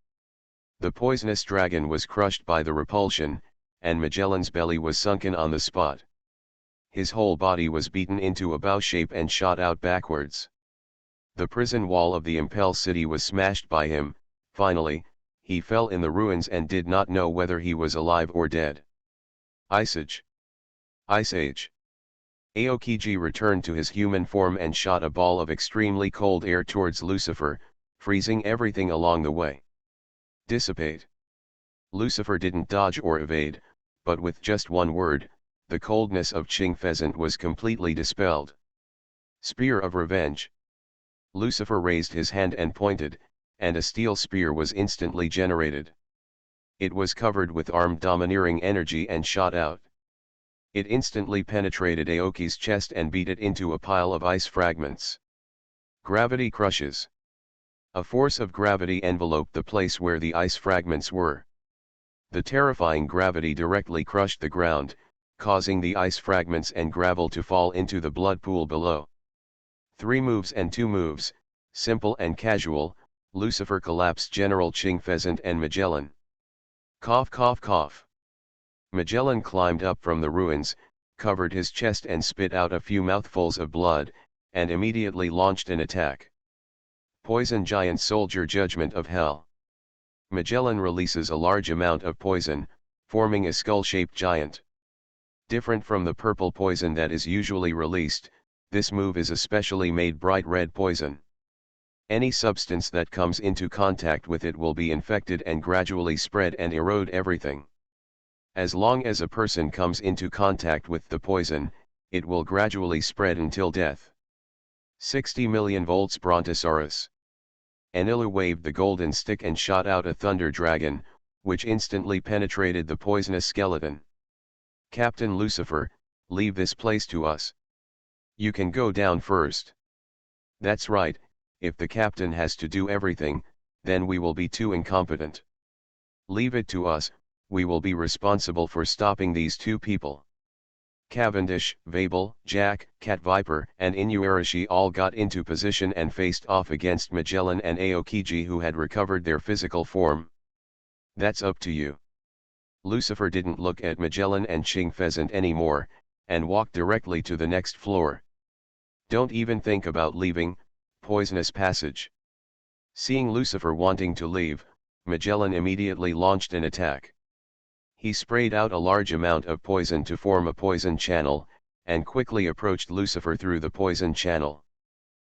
The poisonous dragon was crushed by the repulsion, and Magellan's belly was sunken on the spot. His whole body was beaten into a bow shape and shot out backwards. The prison wall of the Impel City was smashed by him. Finally, he fell in the ruins and did not know whether he was alive or dead. Ice Age. Ice Age. Aokiji returned to his human form and shot a ball of extremely cold air towards Lucifer, freezing everything along the way. Dissipate. Lucifer didn't dodge or evade, but with just one word, the coldness of Ching Pheasant was completely dispelled. Spear of Revenge. Lucifer raised his hand and pointed, and a steel spear was instantly generated. It was covered with armed domineering energy and shot out. It instantly penetrated Aoki's chest and beat it into a pile of ice fragments. Gravity crushes. A force of gravity enveloped the place where the ice fragments were. The terrifying gravity directly crushed the ground, causing the ice fragments and gravel to fall into the blood pool below. 3 moves and 2 moves, simple and casual, Lucifer collapsed General Ching Pheasant and Magellan. Cough cough cough. Magellan climbed up from the ruins, covered his chest and spit out a few mouthfuls of blood, and immediately launched an attack. Poison Giant Soldier Judgment of Hell. Magellan releases a large amount of poison, forming a skull-shaped giant. Different from the purple poison that is usually released, this move is a specially made bright red poison. Any substance that comes into contact with it will be infected and gradually spread and erode everything. As long as a person comes into contact with the poison, it will gradually spread until death. 60 million volts Brontosaurus. Anilu waved the golden stick and shot out a thunder dragon, which instantly penetrated the poisonous skeleton. Captain Lucifer, leave this place to us. You can go down first. That's right, if the captain has to do everything, then we will be too incompetent. Leave it to us, we will be responsible for stopping these 2 people. Cavendish, Vabel, Jack, Cat Viper and Inuarashi all got into position and faced off against Magellan and Aokiji, who had recovered their physical form. That's up to you. Lucifer didn't look at Magellan and Ching Pheasant anymore, and walked directly to the next floor. Don't even think about leaving, poisonous passage. Seeing Lucifer wanting to leave, Magellan immediately launched an attack. He sprayed out a large amount of poison to form a poison channel, and quickly approached Lucifer through the poison channel.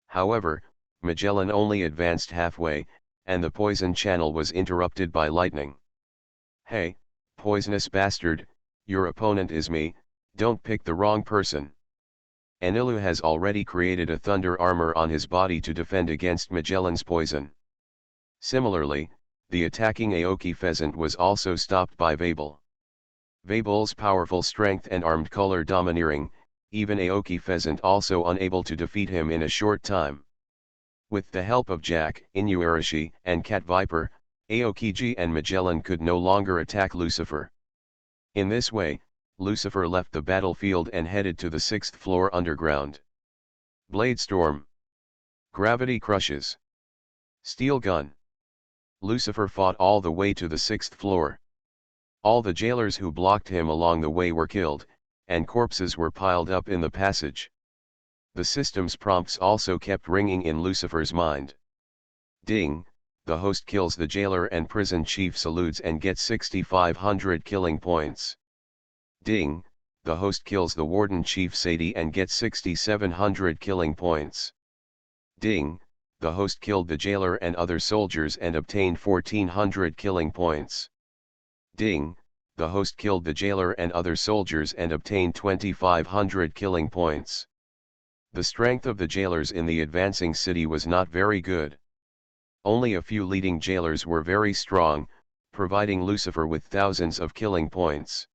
However, Magellan only advanced halfway, and the poison channel was interrupted by lightning. Hey, poisonous bastard, your opponent is me, don't pick the wrong person. Anilu has already created a thunder armor on his body to defend against Magellan's poison. Similarly, the attacking Aoki Pheasant was also stopped by Vabel. Vabel's powerful strength and armed color domineering, even Aoki Pheasant also unable to defeat him in a short time. With the help of Jack, Inuarashi and Cat Viper, Aokiji and Magellan could no longer attack Lucifer. In this way, Lucifer left the battlefield and headed to the 6th floor underground. Blade storm. Gravity crushes. Steel gun. Lucifer fought all the way to the 6th floor. All the jailers who blocked him along the way were killed, and corpses were piled up in the passage. The system's prompts also kept ringing in Lucifer's mind. Ding, the host kills the jailer and prison chief salutes and gets 6,500 killing points. Ding, the host kills the warden chief Sadie and gets 6,700 killing points. Ding, the host killed the jailer and other soldiers and obtained 1,400 killing points. Ding, the host killed the jailer and other soldiers and obtained 2,500 killing points. The strength of the jailers in the advancing city was not very good. Only a few leading jailers were very strong, providing Lucifer with thousands of killing points.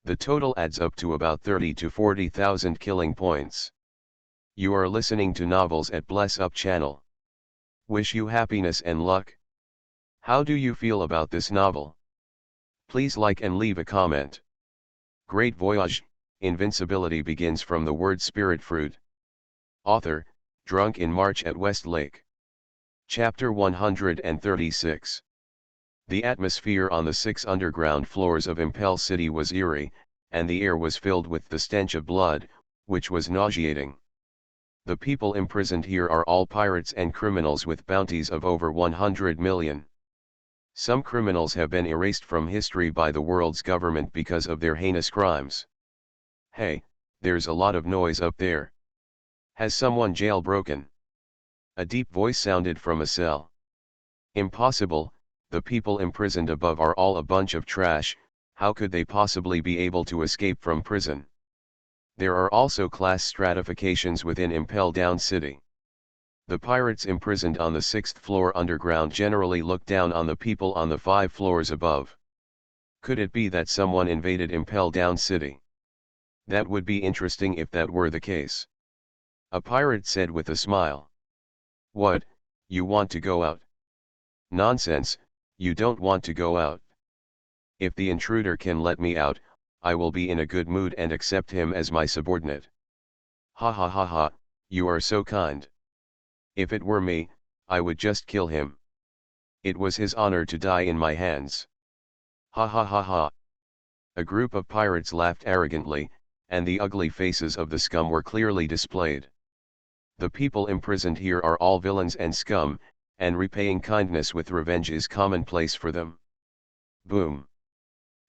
The total adds up to about 30 to 40,000 killing points. You are listening to Novels at Bless Up channel. Wish you happiness and luck. How do you feel about this novel? Please like and leave a comment. Great Voyage, Invincibility begins from the word spirit fruit. Author, Drunk in March at Westlake. Chapter 136. The atmosphere on the 6 underground floors of Impel City was eerie, and the air was filled with the stench of blood, which was nauseating. The people imprisoned here are all pirates and criminals with bounties of over 100 million. Some criminals have been erased from history by the world's government because of their heinous crimes. Hey, there's a lot of noise up there. Has someone jailbroken? A deep voice sounded from a cell. Impossible, the people imprisoned above are all a bunch of trash, how could they possibly be able to escape from prison? There are also class stratifications within Impel Down City. The pirates imprisoned on the 6th floor underground generally look down on the people on the 5 floors above. Could it be that someone invaded Impel Down City? That would be interesting if that were the case. A pirate said with a smile. What, you want to go out? Nonsense, you don't want to go out. If the intruder can let me out, I will be in a good mood and accept him as my subordinate. Ha ha ha ha, you are so kind. If it were me, I would just kill him. It was his honor to die in my hands. Ha ha ha ha. A group of pirates laughed arrogantly, and the ugly faces of the scum were clearly displayed. The people imprisoned here are all villains and scum, and repaying kindness with revenge is commonplace for them. Boom.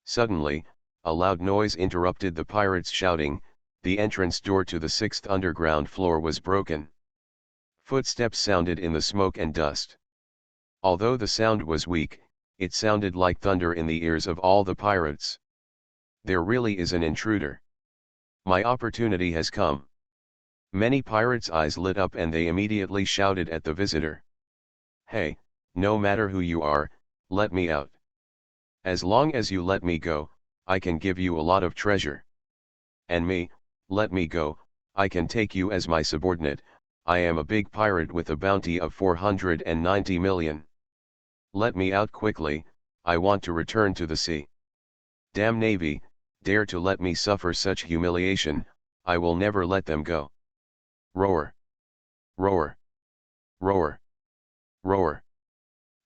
Suddenly, a loud noise interrupted the pirates' shouting. The entrance door to the 6th underground floor was broken. Footsteps sounded in the smoke and dust. Although the sound was weak, it sounded like thunder in the ears of all the pirates. There really is an intruder. My opportunity has come. Many pirates' eyes lit up and they immediately shouted at the visitor. Hey, no matter who you are, let me out. As long as you let me go, I can give you a lot of treasure. And me, let me go, I can take you as my subordinate. I am a big pirate with a bounty of 490 million. Let me out quickly, I want to return to the sea. Damn Navy, dare to let me suffer such humiliation, I will never let them go. Roar. Roar. Roar. Roar.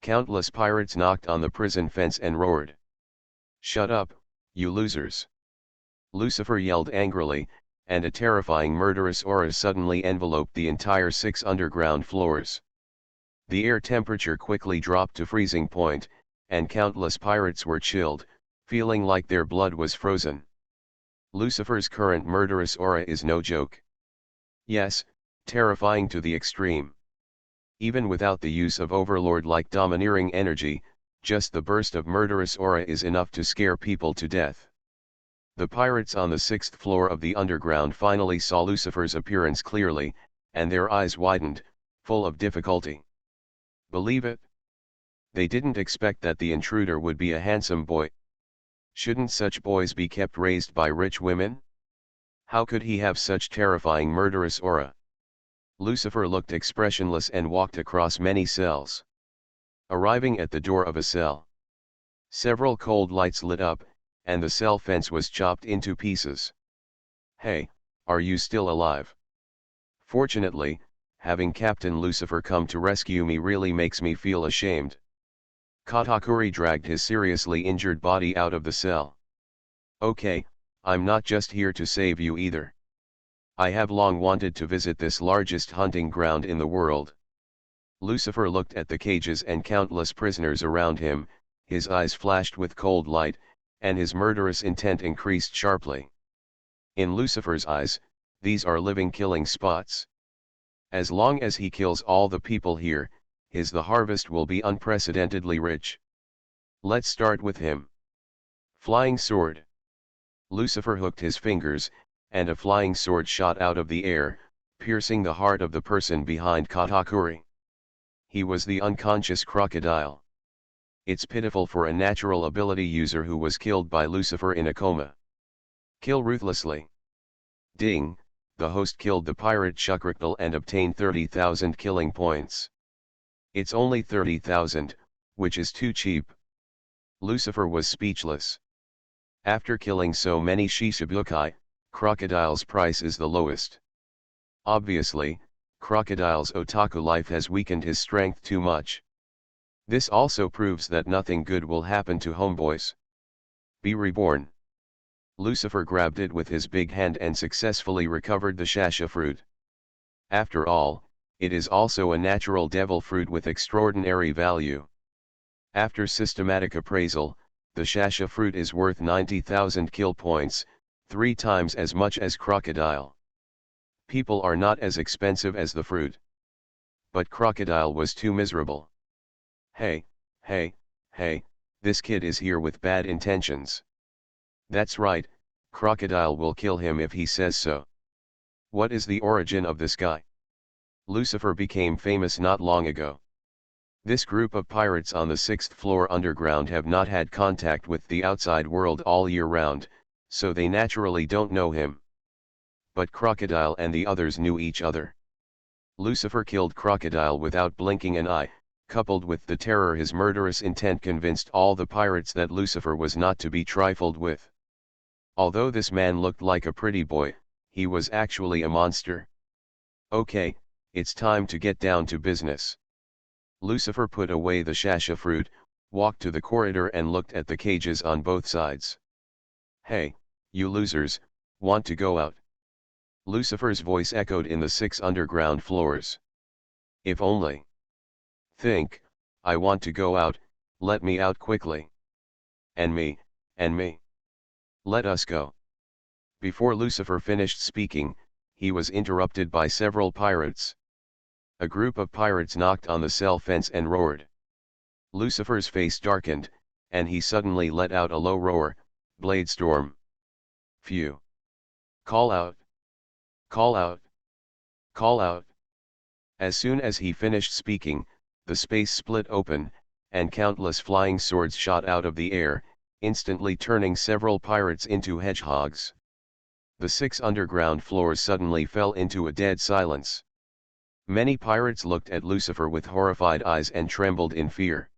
Countless pirates knocked on the prison fence and roared. Shut up, you losers. Lucifer yelled angrily, and a terrifying murderous aura suddenly enveloped the entire 6 underground floors. The air temperature quickly dropped to freezing point, and countless pirates were chilled, feeling like their blood was frozen. Lucifer's current murderous aura is no joke. Yes, terrifying to the extreme. Even without the use of overlord-like domineering energy, just the burst of murderous aura is enough to scare people to death. The pirates on the 6th floor of the underground finally saw Lucifer's appearance clearly, and their eyes widened, full of difficulty. Believe it? They didn't expect that the intruder would be a handsome boy. Shouldn't such boys be kept raised by rich women? How could he have such terrifying murderous aura? Lucifer looked expressionless and walked across many cells. Arriving at the door of a cell, several cold lights lit up, and the cell fence was chopped into pieces. "Hey, are you still alive?" "Fortunately, having Captain Lucifer come to rescue me really makes me feel ashamed." Katakuri dragged his seriously injured body out of the cell. "Okay, I'm not just here to save you either. I have long wanted to visit this largest hunting ground in the world." Lucifer looked at the cages and countless prisoners around him, his eyes flashed with cold light, and his murderous intent increased sharply. In Lucifer's eyes, these are living killing spots. As long as he kills all the people here, the harvest will be unprecedentedly rich. Let's start with him. Flying sword. Lucifer hooked his fingers, and a flying sword shot out of the air, piercing the heart of the person behind Katakuri. He was the unconscious crocodile. It's pitiful for a natural ability user who was killed by Lucifer in a coma. Kill ruthlessly. Ding, the host killed the pirate Shukrakdal and obtained 30,000 killing points. It's only 30,000, which is too cheap. Lucifer was speechless. After killing so many Shishibukai, crocodile's price is the lowest. Obviously, crocodile's otaku life has weakened his strength too much. This also proves that nothing good will happen to homeboys. Be reborn. Lucifer grabbed it with his big hand and successfully recovered the shasha fruit. After all, it is also a natural devil fruit with extraordinary value. After systematic appraisal, the shasha fruit is worth 90,000 kill points, 3 times as much as crocodile. People are not as expensive as the fruit. But crocodile was too miserable. Hey, this kid is here with bad intentions. That's right, crocodile will kill him if he says so. What is the origin of this guy? Lucifer became famous not long ago. This group of pirates on the 6th floor underground have not had contact with the outside world all year round, so they naturally don't know him. But Crocodile and the others knew each other. Lucifer killed Crocodile without blinking an eye, coupled with the terror his murderous intent convinced all the pirates that Lucifer was not to be trifled with. Although this man looked like a pretty boy, he was actually a monster. Okay, it's time to get down to business. Lucifer put away the shasha fruit, walked to the corridor and looked at the cages on both sides. Hey, you losers, want to go out? Lucifer's voice echoed in the 6 underground floors. If only. Think, I want to go out, let me out quickly. And me. Let us go. Before Lucifer finished speaking, he was interrupted by several pirates. A group of pirates knocked on the cell fence and roared. Lucifer's face darkened, and he suddenly let out a low roar, "Blade storm! Phew! Call out! Call out! Call out!" As soon as he finished speaking, the space split open, and countless flying swords shot out of the air, instantly turning several pirates into hedgehogs. The 6 underground floors suddenly fell into a dead silence. Many pirates looked at Lucifer with horrified eyes and trembled in fear.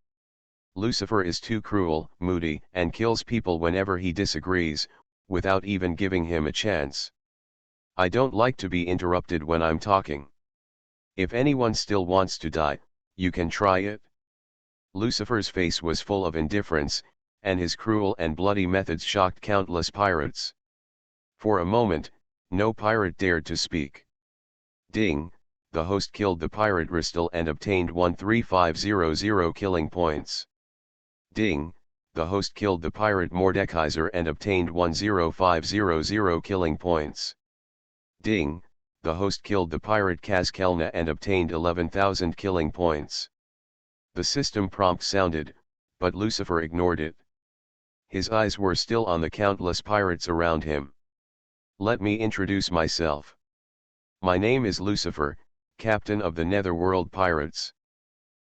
Lucifer is too cruel, moody, and kills people whenever he disagrees, without even giving him a chance. I don't like to be interrupted when I'm talking. If anyone still wants to die, you can try it. Lucifer's face was full of indifference, and his cruel and bloody methods shocked countless pirates. For a moment, no pirate dared to speak. Ding, the host killed the pirate Ristal and obtained 13500 killing points. Ding, the host killed the pirate Mordekaiser and obtained 10500 killing points. Ding, the host killed the pirate Kazkelna and obtained 11,000 killing points. The system prompt sounded, but Lucifer ignored it. His eyes were still on the countless pirates around him. Let me introduce myself. My name is Lucifer, captain of the Netherworld Pirates.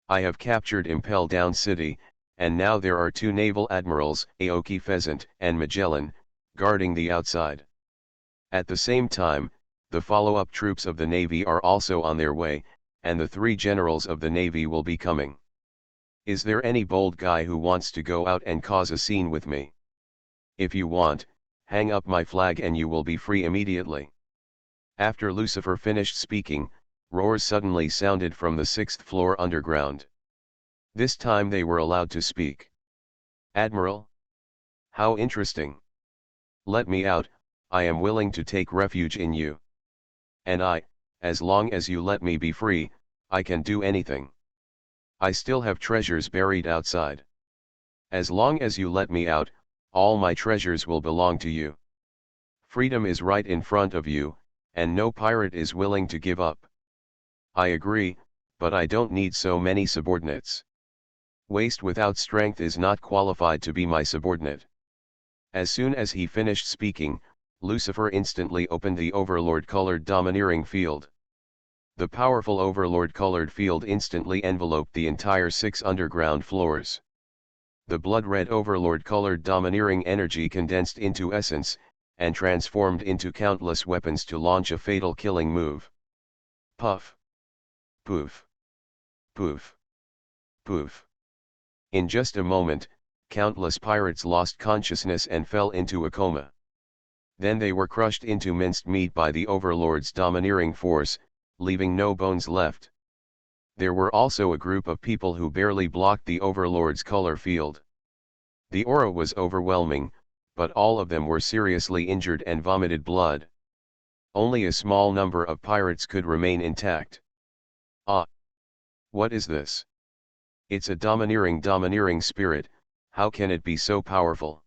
I have captured Impel Down City, and now there are 2 naval admirals, Aoki Pheasant and Magellan, guarding the outside. At the same time, the follow-up troops of the Navy are also on their way, and the 3 generals of the Navy will be coming. Is there any bold guy who wants to go out and cause a scene with me? If you want, hang up my flag and you will be free immediately. After Lucifer finished speaking, roars suddenly sounded from the 6th floor underground. This time they were allowed to speak. Admiral? How interesting. Let me out, I am willing to take refuge in you. And as long as you let me be free, I can do anything. I still have treasures buried outside. As long as you let me out, all my treasures will belong to you. Freedom is right in front of you, and no pirate is willing to give up. I agree, but I don't need so many subordinates. Waste without strength is not qualified to be my subordinate. As soon as he finished speaking, Lucifer instantly opened the Overlord-colored domineering field. The powerful Overlord-colored field instantly enveloped the entire 6 underground floors. The blood-red Overlord-colored domineering energy condensed into essence, and transformed into countless weapons to launch a fatal killing move. Puff. Poof. Poof. Poof. In just a moment, countless pirates lost consciousness and fell into a coma. Then they were crushed into minced meat by the Overlord's domineering force, leaving no bones left. There were also a group of people who barely blocked the Overlord's color field. The aura was overwhelming, but all of them were seriously injured and vomited blood. Only a small number of pirates could remain intact. Ah! What is this? It's a domineering spirit, how can it be so powerful?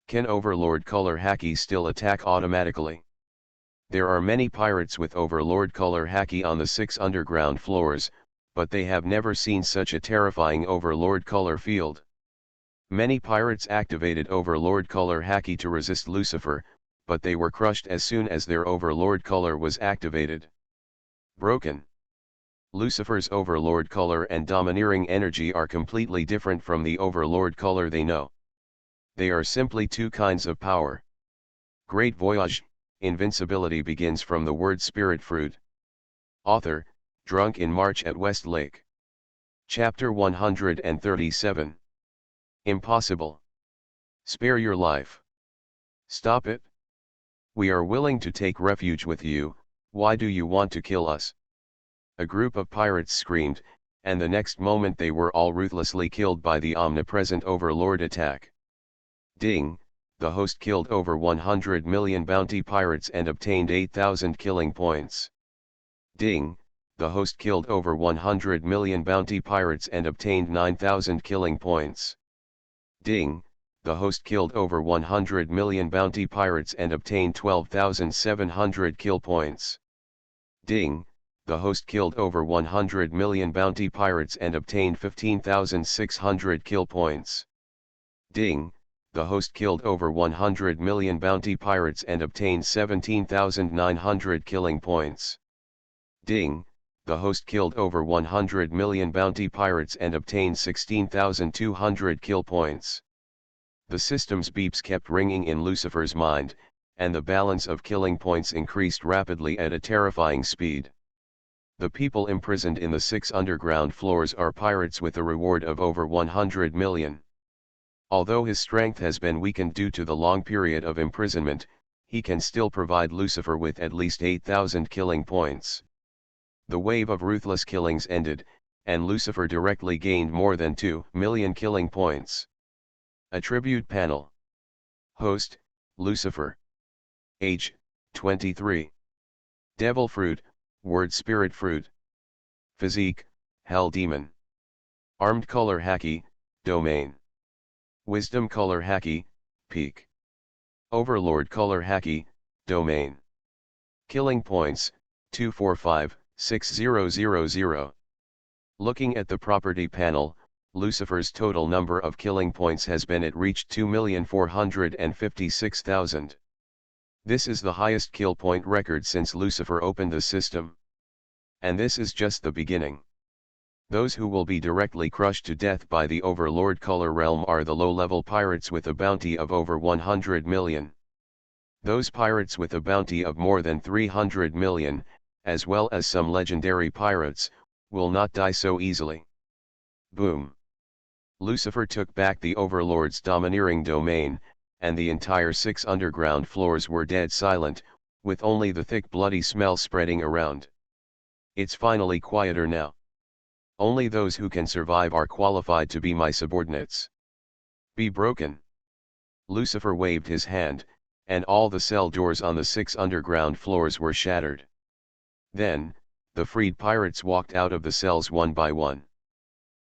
Can Overlord Color Haki still attack automatically? There are many pirates with Overlord Color Haki on the 6 underground floors, but they have never seen such a terrifying Overlord Color field. Many pirates activated Overlord Color Haki to resist Lucifer, but they were crushed as soon as their Overlord Color was activated. Broken. Lucifer's Overlord Color and domineering energy are completely different from the Overlord Color they know. They are simply two kinds of power. Great Voyage, Invincibility begins from the word spirit fruit. Author, Drunk in March at Westlake. Chapter 137. Impossible. Spare your life. Stop it. We are willing to take refuge with you, why do you want to kill us? A group of pirates screamed, and the next moment they were all ruthlessly killed by the omnipresent Overlord attack. Ding, the host killed over 100 million bounty pirates and obtained 8,000 killing points. Ding, the host killed over 100 million bounty pirates and obtained 9,000 killing points. Ding, the host killed over 100 million bounty pirates and obtained 12,700 kill points. Ding, the host killed over 100 million bounty pirates and obtained 15,600 kill points. Ding, the host killed over 100 million bounty pirates and obtained 17,900 killing points. Ding, the host killed over 100 million bounty pirates and obtained 16,200 kill points. The system's beeps kept ringing in Lucifer's mind, and the balance of killing points increased rapidly at a terrifying speed. The people imprisoned in the 6 underground floors are pirates with a reward of over 100 million. Although his strength has been weakened due to the long period of imprisonment, he can still provide Lucifer with at least 8,000 killing points. The wave of ruthless killings ended, and Lucifer directly gained more than 2 million killing points. Attribute Panel. Host, Lucifer. Age, 23. Devil Fruit, Word Spirit Fruit. Physique, Hell Demon. Armed Color Haki, Domain. Wisdom Color Haki, Peak. Overlord Color Haki, Domain. Killing Points, 245,6000. Looking at the property panel, Lucifer's total number of killing points has been reached 2,456,000. This is the highest kill point record since Lucifer opened the system. And this is just the beginning. Those who will be directly crushed to death by the Overlord Color Realm are the low-level pirates with a bounty of over 100 million. Those pirates with a bounty of more than 300 million, as well as some legendary pirates, will not die so easily. Boom. Lucifer took back the Overlord's domineering domain, and the entire 6 underground floors were dead silent, with only the thick bloody smell spreading around. It's finally quieter now. Only those who can survive are qualified to be my subordinates. Be broken. Lucifer waved his hand, and all the cell doors on the 6 underground floors were shattered. Then, the freed pirates walked out of the cells one by one.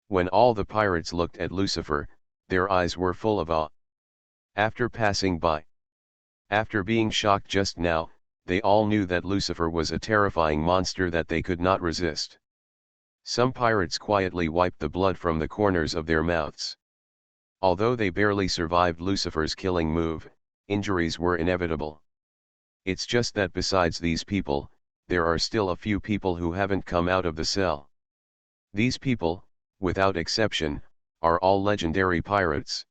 When all the pirates looked at Lucifer, their eyes were full of awe. After passing by, after being shocked just now, they all knew that Lucifer was a terrifying monster that they could not resist. Some pirates quietly wiped the blood from the corners of their mouths. Although they barely survived Lucifer's killing move, injuries were inevitable. It's just that besides these people, there are still a few people who haven't come out of the cell. These people, without exception, are all legendary pirates.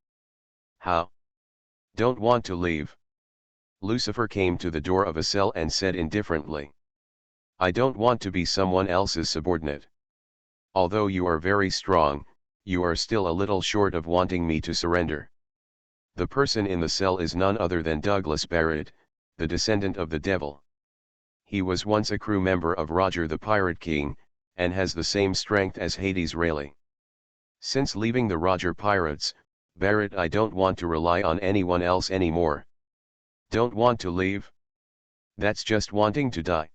How? Don't want to leave? Lucifer came to the door of a cell and said indifferently. I don't want to be someone else's subordinate. Although you are very strong, you are still a little short of wanting me to surrender. The person in the cell is none other than Douglas Barrett, the descendant of the devil. He was once a crew member of Roger the Pirate King, and has the same strength as Hades Rayleigh. Since leaving the Roger Pirates, Barrett, I don't want to rely on anyone else anymore. Don't want to leave? That's just wanting to die.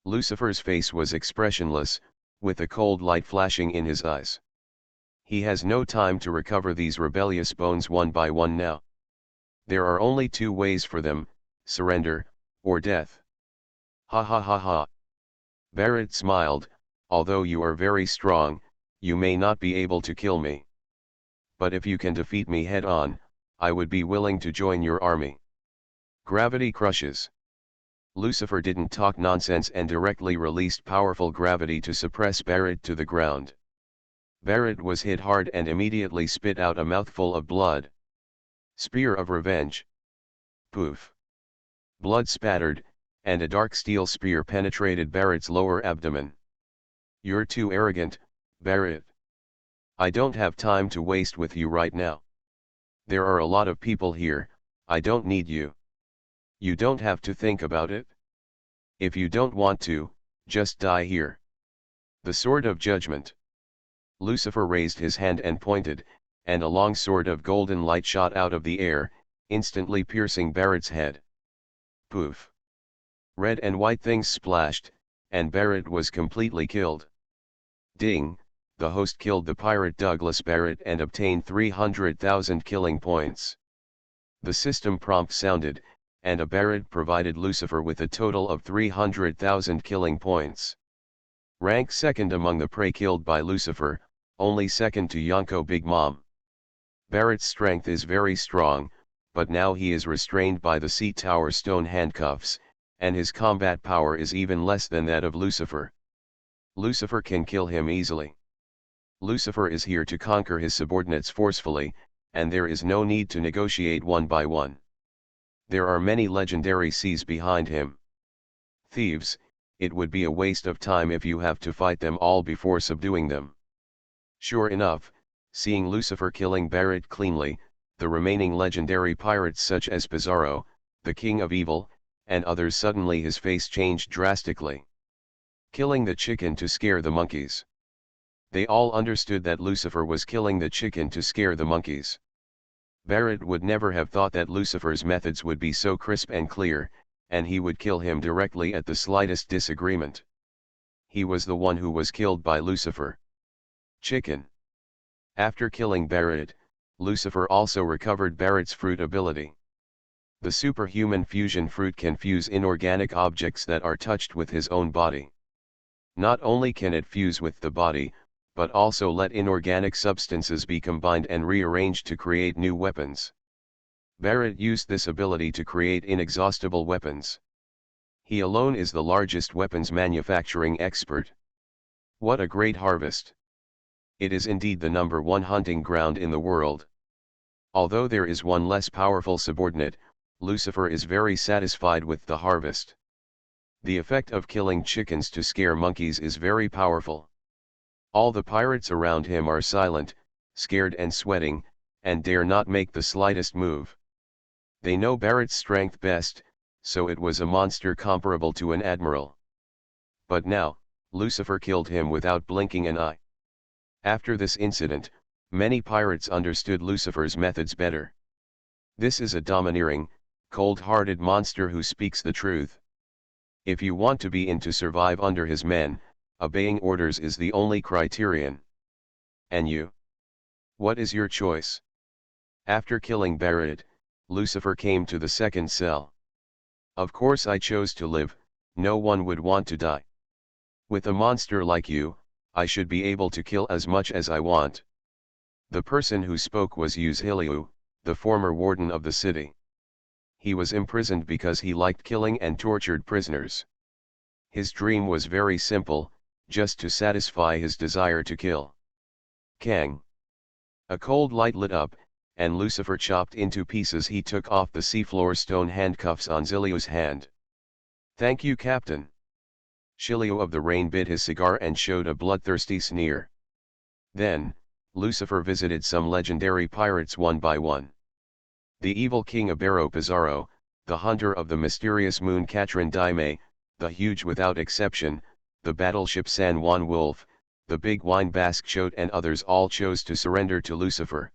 Lucifer's face was expressionless, with a cold light flashing in his eyes. He has no time to recover these rebellious bones one by one now. There are only 2 ways for them, surrender, or death. Ha ha ha ha. Barrett smiled, although you are very strong, you may not be able to kill me. But if you can defeat me head on, I would be willing to join your army. Gravity crushes. Lucifer didn't talk nonsense and directly released powerful gravity to suppress Barrett to the ground. Barrett was hit hard and immediately spit out a mouthful of blood. Spear of revenge. Poof. Blood spattered, and a dark steel spear penetrated Barrett's lower abdomen. You're too arrogant, Barrett. I don't have time to waste with you right now. There are a lot of people here, I don't need you. You don't have to think about it. If you don't want to, just die here. The Sword of Judgment. Lucifer raised his hand and pointed, and a long sword of golden light shot out of the air, instantly piercing Barrett's head. Poof. Red and white things splashed, and Barrett was completely killed. Ding, the host killed the pirate Douglas Barrett and obtained 300,000 killing points. The system prompt sounded, and a Barrett provided Lucifer with a total of 300,000 killing points. Rank second among the prey killed by Lucifer, only second to Yonko Big Mom. Barrett's strength is very strong, but now he is restrained by the Sea Tower stone handcuffs, and his combat power is even less than that of Lucifer. Lucifer can kill him easily. Lucifer is here to conquer his subordinates forcefully, and there is no need to negotiate one by one. There are many legendary seas behind him. Thieves, it would be a waste of time if you have to fight them all before subduing them. Sure enough, seeing Lucifer killing Barrett cleanly, the remaining legendary pirates such as Pizarro, the King of Evil, and others suddenly his face changed drastically. Killing the chicken to scare the monkeys. They all understood that Lucifer was killing the chicken to scare the monkeys. Barrett would never have thought that Lucifer's methods would be so crisp and clear, and he would kill him directly at the slightest disagreement. He was the one who was killed by Lucifer. Chicken. After killing Barrett, Lucifer also recovered Barrett's fruit ability. The superhuman fusion fruit can fuse inorganic objects that are touched with his own body. Not only can it fuse with the body, but also let inorganic substances be combined and rearranged to create new weapons. Barrett used this ability to create inexhaustible weapons. He alone is the largest weapons manufacturing expert. What a great harvest! It is indeed the #1 hunting ground in the world. Although there is one less powerful subordinate, Lucifer is very satisfied with the harvest. The effect of killing chickens to scare monkeys is very powerful. All the pirates around him are silent, scared and sweating, and dare not make the slightest move. They know Barrett's strength best, so it was a monster comparable to an admiral. But now, Lucifer killed him without blinking an eye. After this incident, many pirates understood Lucifer's methods better. This is a domineering, cold-hearted monster who speaks the truth. If you want to be in to survive under his men, obeying orders is the only criterion. And you? What is your choice? After killing Barrett, Lucifer came to the second cell. Of course I chose to live, no one would want to die. With a monster like you, I should be able to kill as much as I want. The person who spoke was Uzhiliu, the former warden of the city. He was imprisoned because he liked killing and tortured prisoners. His dream was very simple, just to satisfy his desire to kill. Kang. A cold light lit up, and Lucifer chopped into pieces. He took off the seafloor stone handcuffs on Ziliu's hand. Thank you, Captain. Shiliu of the Rain bit his cigar and showed a bloodthirsty sneer. Then, Lucifer visited some legendary pirates one by one. The evil king Ibero Pizarro, the hunter of the mysterious moon Catrin Daime, the huge without exception, the battleship San Juan Wolf, the big wine Basque Chote, and others all chose to surrender to Lucifer.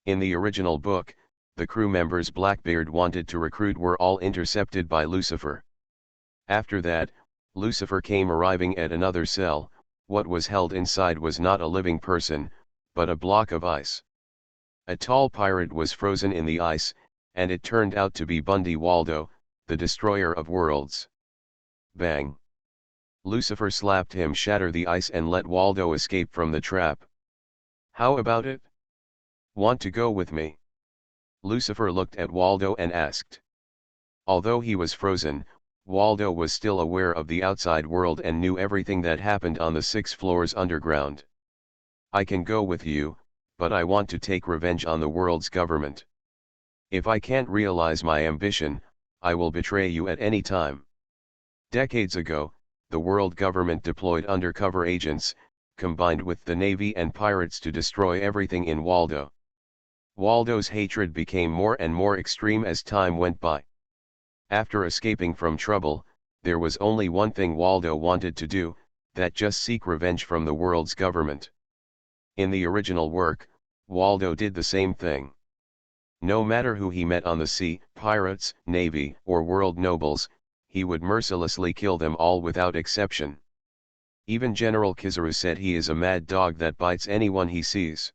In the original book, the crew members Blackbeard wanted to recruit were all intercepted by Lucifer. After that, Lucifer came arriving at another cell. What was held inside was not a living person, but a block of ice. A tall pirate was frozen in the ice, and it turned out to be Bundy Waldo, the destroyer of worlds. Bang! Lucifer slapped him, shatter the ice, and let Waldo escape from the trap. How about it? Want to go with me? Lucifer looked at Waldo and asked. Although he was frozen, Waldo was still aware of the outside world and knew everything that happened on the 6 floors underground. I can go with you, but I want to take revenge on the world's government. If I can't realize my ambition, I will betray you at any time. Decades ago, the world government deployed undercover agents, combined with the Navy and pirates to destroy everything in Waldo. Waldo's hatred became more and more extreme as time went by. After escaping from trouble, there was only one thing Waldo wanted to do, that just seek revenge from the world's government. In the original work, Waldo did the same thing. No matter who he met on the sea, pirates, navy, or world nobles, he would mercilessly kill them all without exception. Even General Kizaru said he is a mad dog that bites anyone he sees.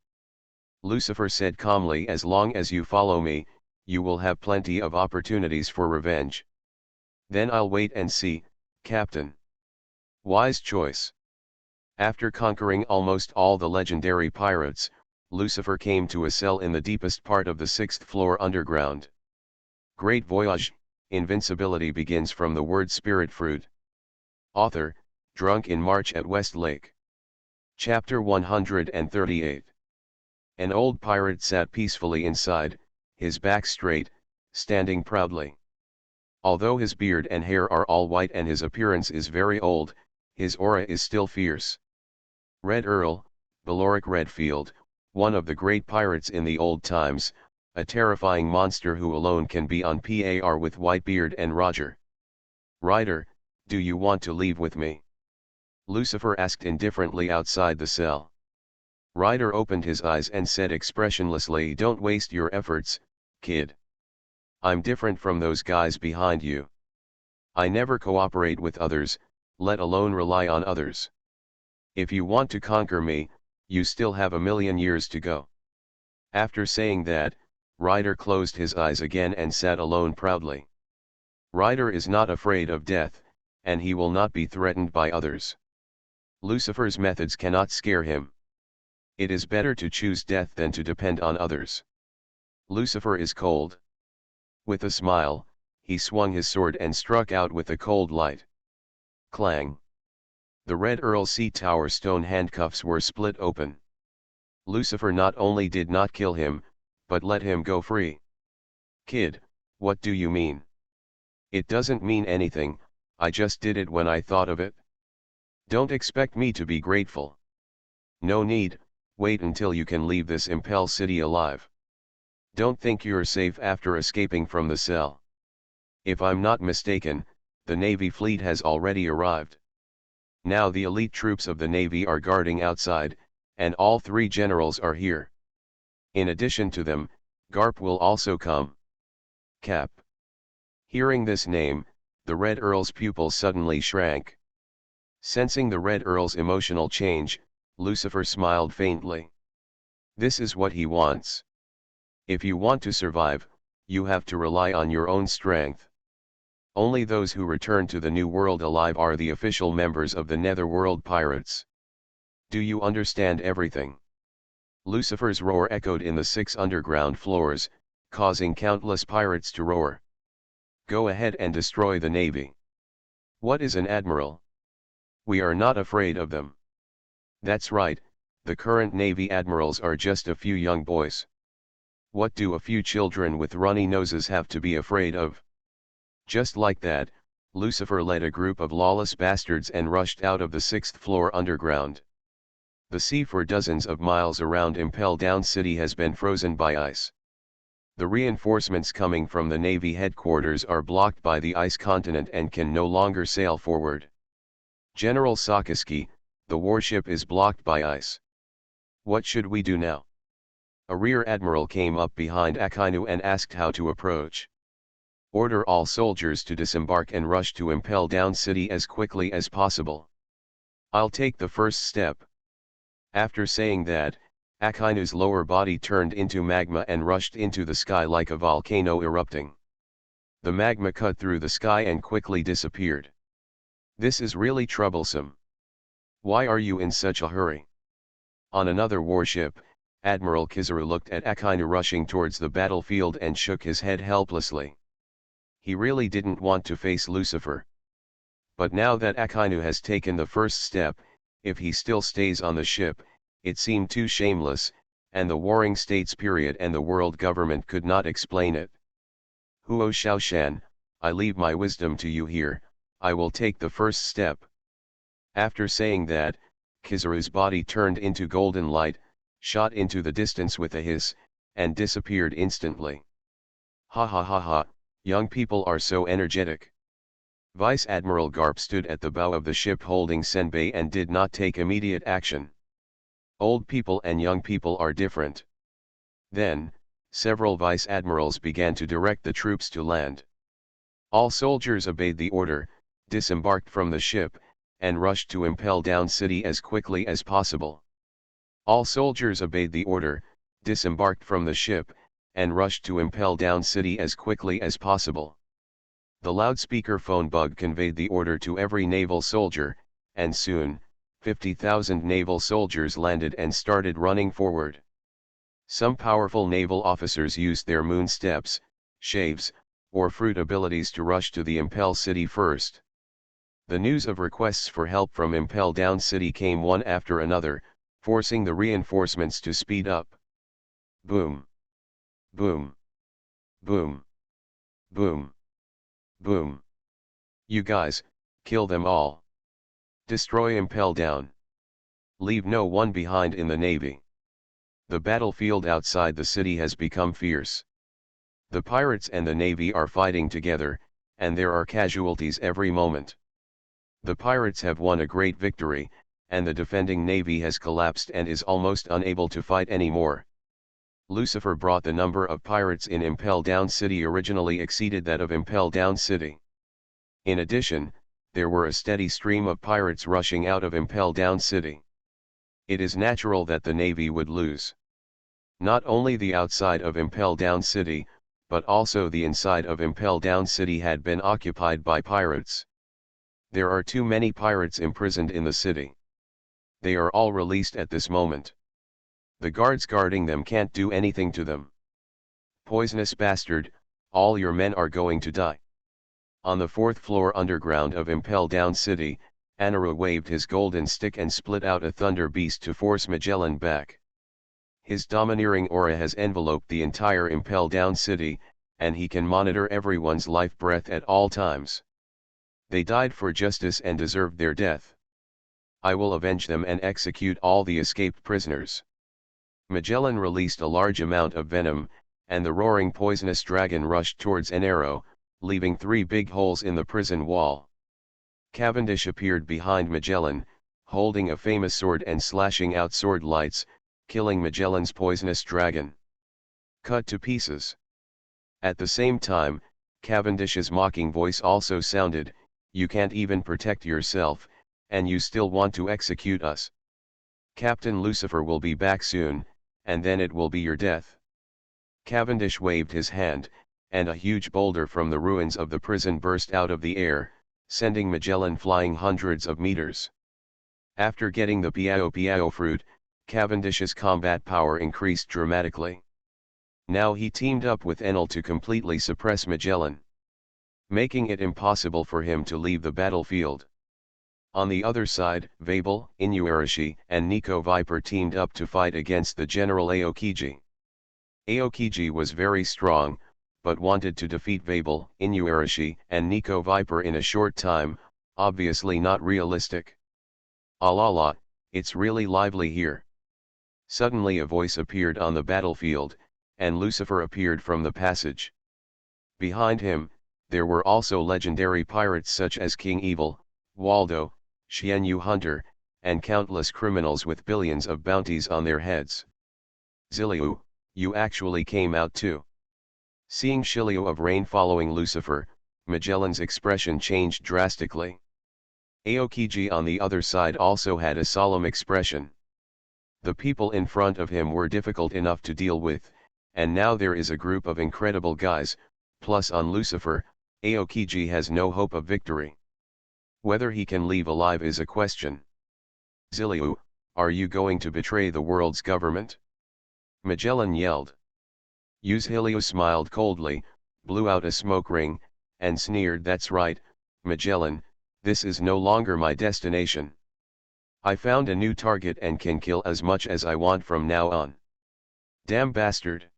Lucifer said calmly, as long as you follow me, you will have plenty of opportunities for revenge. Then I'll wait and see, Captain. Wise choice. After conquering almost all the legendary pirates, Lucifer came to a cell in the deepest part of the 6th floor underground. Great Voyage, Invincibility begins from the word spirit fruit. Author, Drunk in March at Westlake. Chapter 138. An old pirate sat peacefully inside, his back straight, standing proudly. Although his beard and hair are all white and his appearance is very old, his aura is still fierce. Red Earl, Beloric Redfield, one of the great pirates in the old times, a terrifying monster who alone can be on par with Whitebeard and Roger. Ryder, do you want to leave with me? Lucifer asked indifferently outside the cell. Ryder opened his eyes and said expressionlessly, don't waste your efforts, kid. I'm different from those guys behind you. I never cooperate with others, let alone rely on others. If you want to conquer me, you still have a million years to go. After saying that, Ryder closed his eyes again and sat alone proudly. Ryder is not afraid of death, and he will not be threatened by others. Lucifer's methods cannot scare him. It is better to choose death than to depend on others. Lucifer is cold. With a smile, he swung his sword and struck out with a cold light. Clang! The Red Earl Sea Tower stone handcuffs were split open. Lucifer not only did not kill him, but let him go free. Kid, what do you mean? It doesn't mean anything, I just did it when I thought of it. Don't expect me to be grateful. No need, wait until you can leave this Impel City alive. Don't think you're safe after escaping from the cell. If I'm not mistaken, the Navy fleet has already arrived. Now the elite troops of the Navy are guarding outside, and all three generals are here. In addition to them, Garp will also come. Cap. Hearing this name, the Red Earl's pupils suddenly shrank. Sensing the Red Earl's emotional change, Lucifer smiled faintly. This is what he wants. If you want to survive, you have to rely on your own strength. Only those who return to the New World alive are the official members of the Netherworld Pirates. Do you understand everything? Lucifer's roar echoed in the 6 underground floors, causing countless pirates to roar. Go ahead and destroy the Navy. What is an admiral? We are not afraid of them. That's right, the current Navy admirals are just a few young boys. What do a few children with runny noses have to be afraid of? Just like that, Lucifer led a group of lawless bastards and rushed out of the 6th floor underground. The sea for dozens of miles around Impel Down City has been frozen by ice. The reinforcements coming from the Navy headquarters are blocked by the ice continent and can no longer sail forward. General Sakaski, the warship is blocked by ice. What should we do now? A rear admiral came up behind Akainu and asked how to approach. Order all soldiers to disembark and rush to Impel Down City as quickly as possible. I'll take the first step. After saying that, Akainu's lower body turned into magma and rushed into the sky like a volcano erupting. The magma cut through the sky and quickly disappeared. This is really troublesome. Why are you in such a hurry? On another warship, Admiral Kizaru looked at Akainu rushing towards the battlefield and shook his head helplessly. He really didn't want to face Lucifer. But now that Akainu has taken the first step, if he still stays on the ship, it seemed too shameless, and the Warring States period and the world government could not explain it. Huo Shaoshan, I leave my wisdom to you here, I will take the first step. After saying that, Kizaru's body turned into golden light, shot into the distance with a hiss, and disappeared instantly. Ha ha ha ha, young people are so energetic. Vice Admiral Garp stood at the bow of the ship holding Senbei and did not take immediate action. Old people and young people are different. Then, several vice admirals began to direct the troops to land. All soldiers obeyed the order, disembarked from the ship, and rushed to Impel Down City as quickly as possible. All soldiers obeyed the order, disembarked from the ship, and rushed to Impel Down City as quickly as possible. The loudspeaker phone bug conveyed the order to every naval soldier, and soon, 50,000 naval soldiers landed and started running forward. Some powerful naval officers used their moon steps, shaves, or fruit abilities to rush to the Impel City first. The news of requests for help from Impel Down City came one after another, forcing the reinforcements to speed up. Boom. Boom. Boom. Boom. Boom. You guys, kill them all. Destroy Impel Down. Leave no one behind in the Navy. The battlefield outside the city has become fierce. The pirates and the Navy are fighting together, and there are casualties every moment. The pirates have won a great victory, and the defending Navy has collapsed and is almost unable to fight anymore. Lucifer brought the number of pirates in Impel Down City originally exceeded that of Impel Down City. In addition, there were a steady stream of pirates rushing out of Impel Down City. It is natural that the Navy would lose. Not only the outside of Impel Down City, but also the inside of Impel Down City had been occupied by pirates. There are too many pirates imprisoned in the city. They are all released at this moment. The guards guarding them can't do anything to them. Poisonous bastard, all your men are going to die. On the 4th floor underground of Impel Down City, Anaru waved his golden stick and split out a thunder beast to force Magellan back. His domineering aura has enveloped the entire Impel Down City, and he can monitor everyone's life breath at all times. They died for justice and deserved their death. I will avenge them and execute all the escaped prisoners. Magellan released a large amount of venom, and the roaring poisonous dragon rushed towards an arrow, leaving 3 big holes in the prison wall. Cavendish appeared behind Magellan, holding a famous sword and slashing out sword lights, killing Magellan's poisonous dragon. Cut to pieces. At the same time, Cavendish's mocking voice also sounded, "You can't even protect yourself, and you still want to execute us. Captain Lucifer will be back soon, and then it will be your death." Cavendish waved his hand, and a huge boulder from the ruins of the prison burst out of the air, sending Magellan flying hundreds of meters. After getting the Piao Piao fruit, Cavendish's combat power increased dramatically. Now he teamed up with Enel to completely suppress Magellan, making it impossible for him to leave the battlefield. On the other side, Vabel, Inuarashi, and Nico Viper teamed up to fight against the General Aokiji. Aokiji was very strong, but wanted to defeat Vabel, Inuarashi, and Nico Viper in a short time, obviously not realistic. "Alala, it's really lively here." Suddenly a voice appeared on the battlefield, and Lucifer appeared from the passage. Behind him, there were also legendary pirates such as King Evil, Waldo, Xianyu Hunter, and countless criminals with billions of bounties on their heads. "Ziliu, you actually came out too." Seeing Shilio of Rain following Lucifer, Magellan's expression changed drastically. Aokiji on the other side also had a solemn expression. The people in front of him were difficult enough to deal with, and now there is a group of incredible guys, plus on Lucifer, Aokiji has no hope of victory. Whether he can leave alive is a question. "Ziliu, are you going to betray the world's government?" Magellan yelled. Ziliu smiled coldly, blew out a smoke ring, and sneered, "That's right, Magellan, this is no longer my destination. I found a new target and can kill as much as I want from now on." "Damn bastard."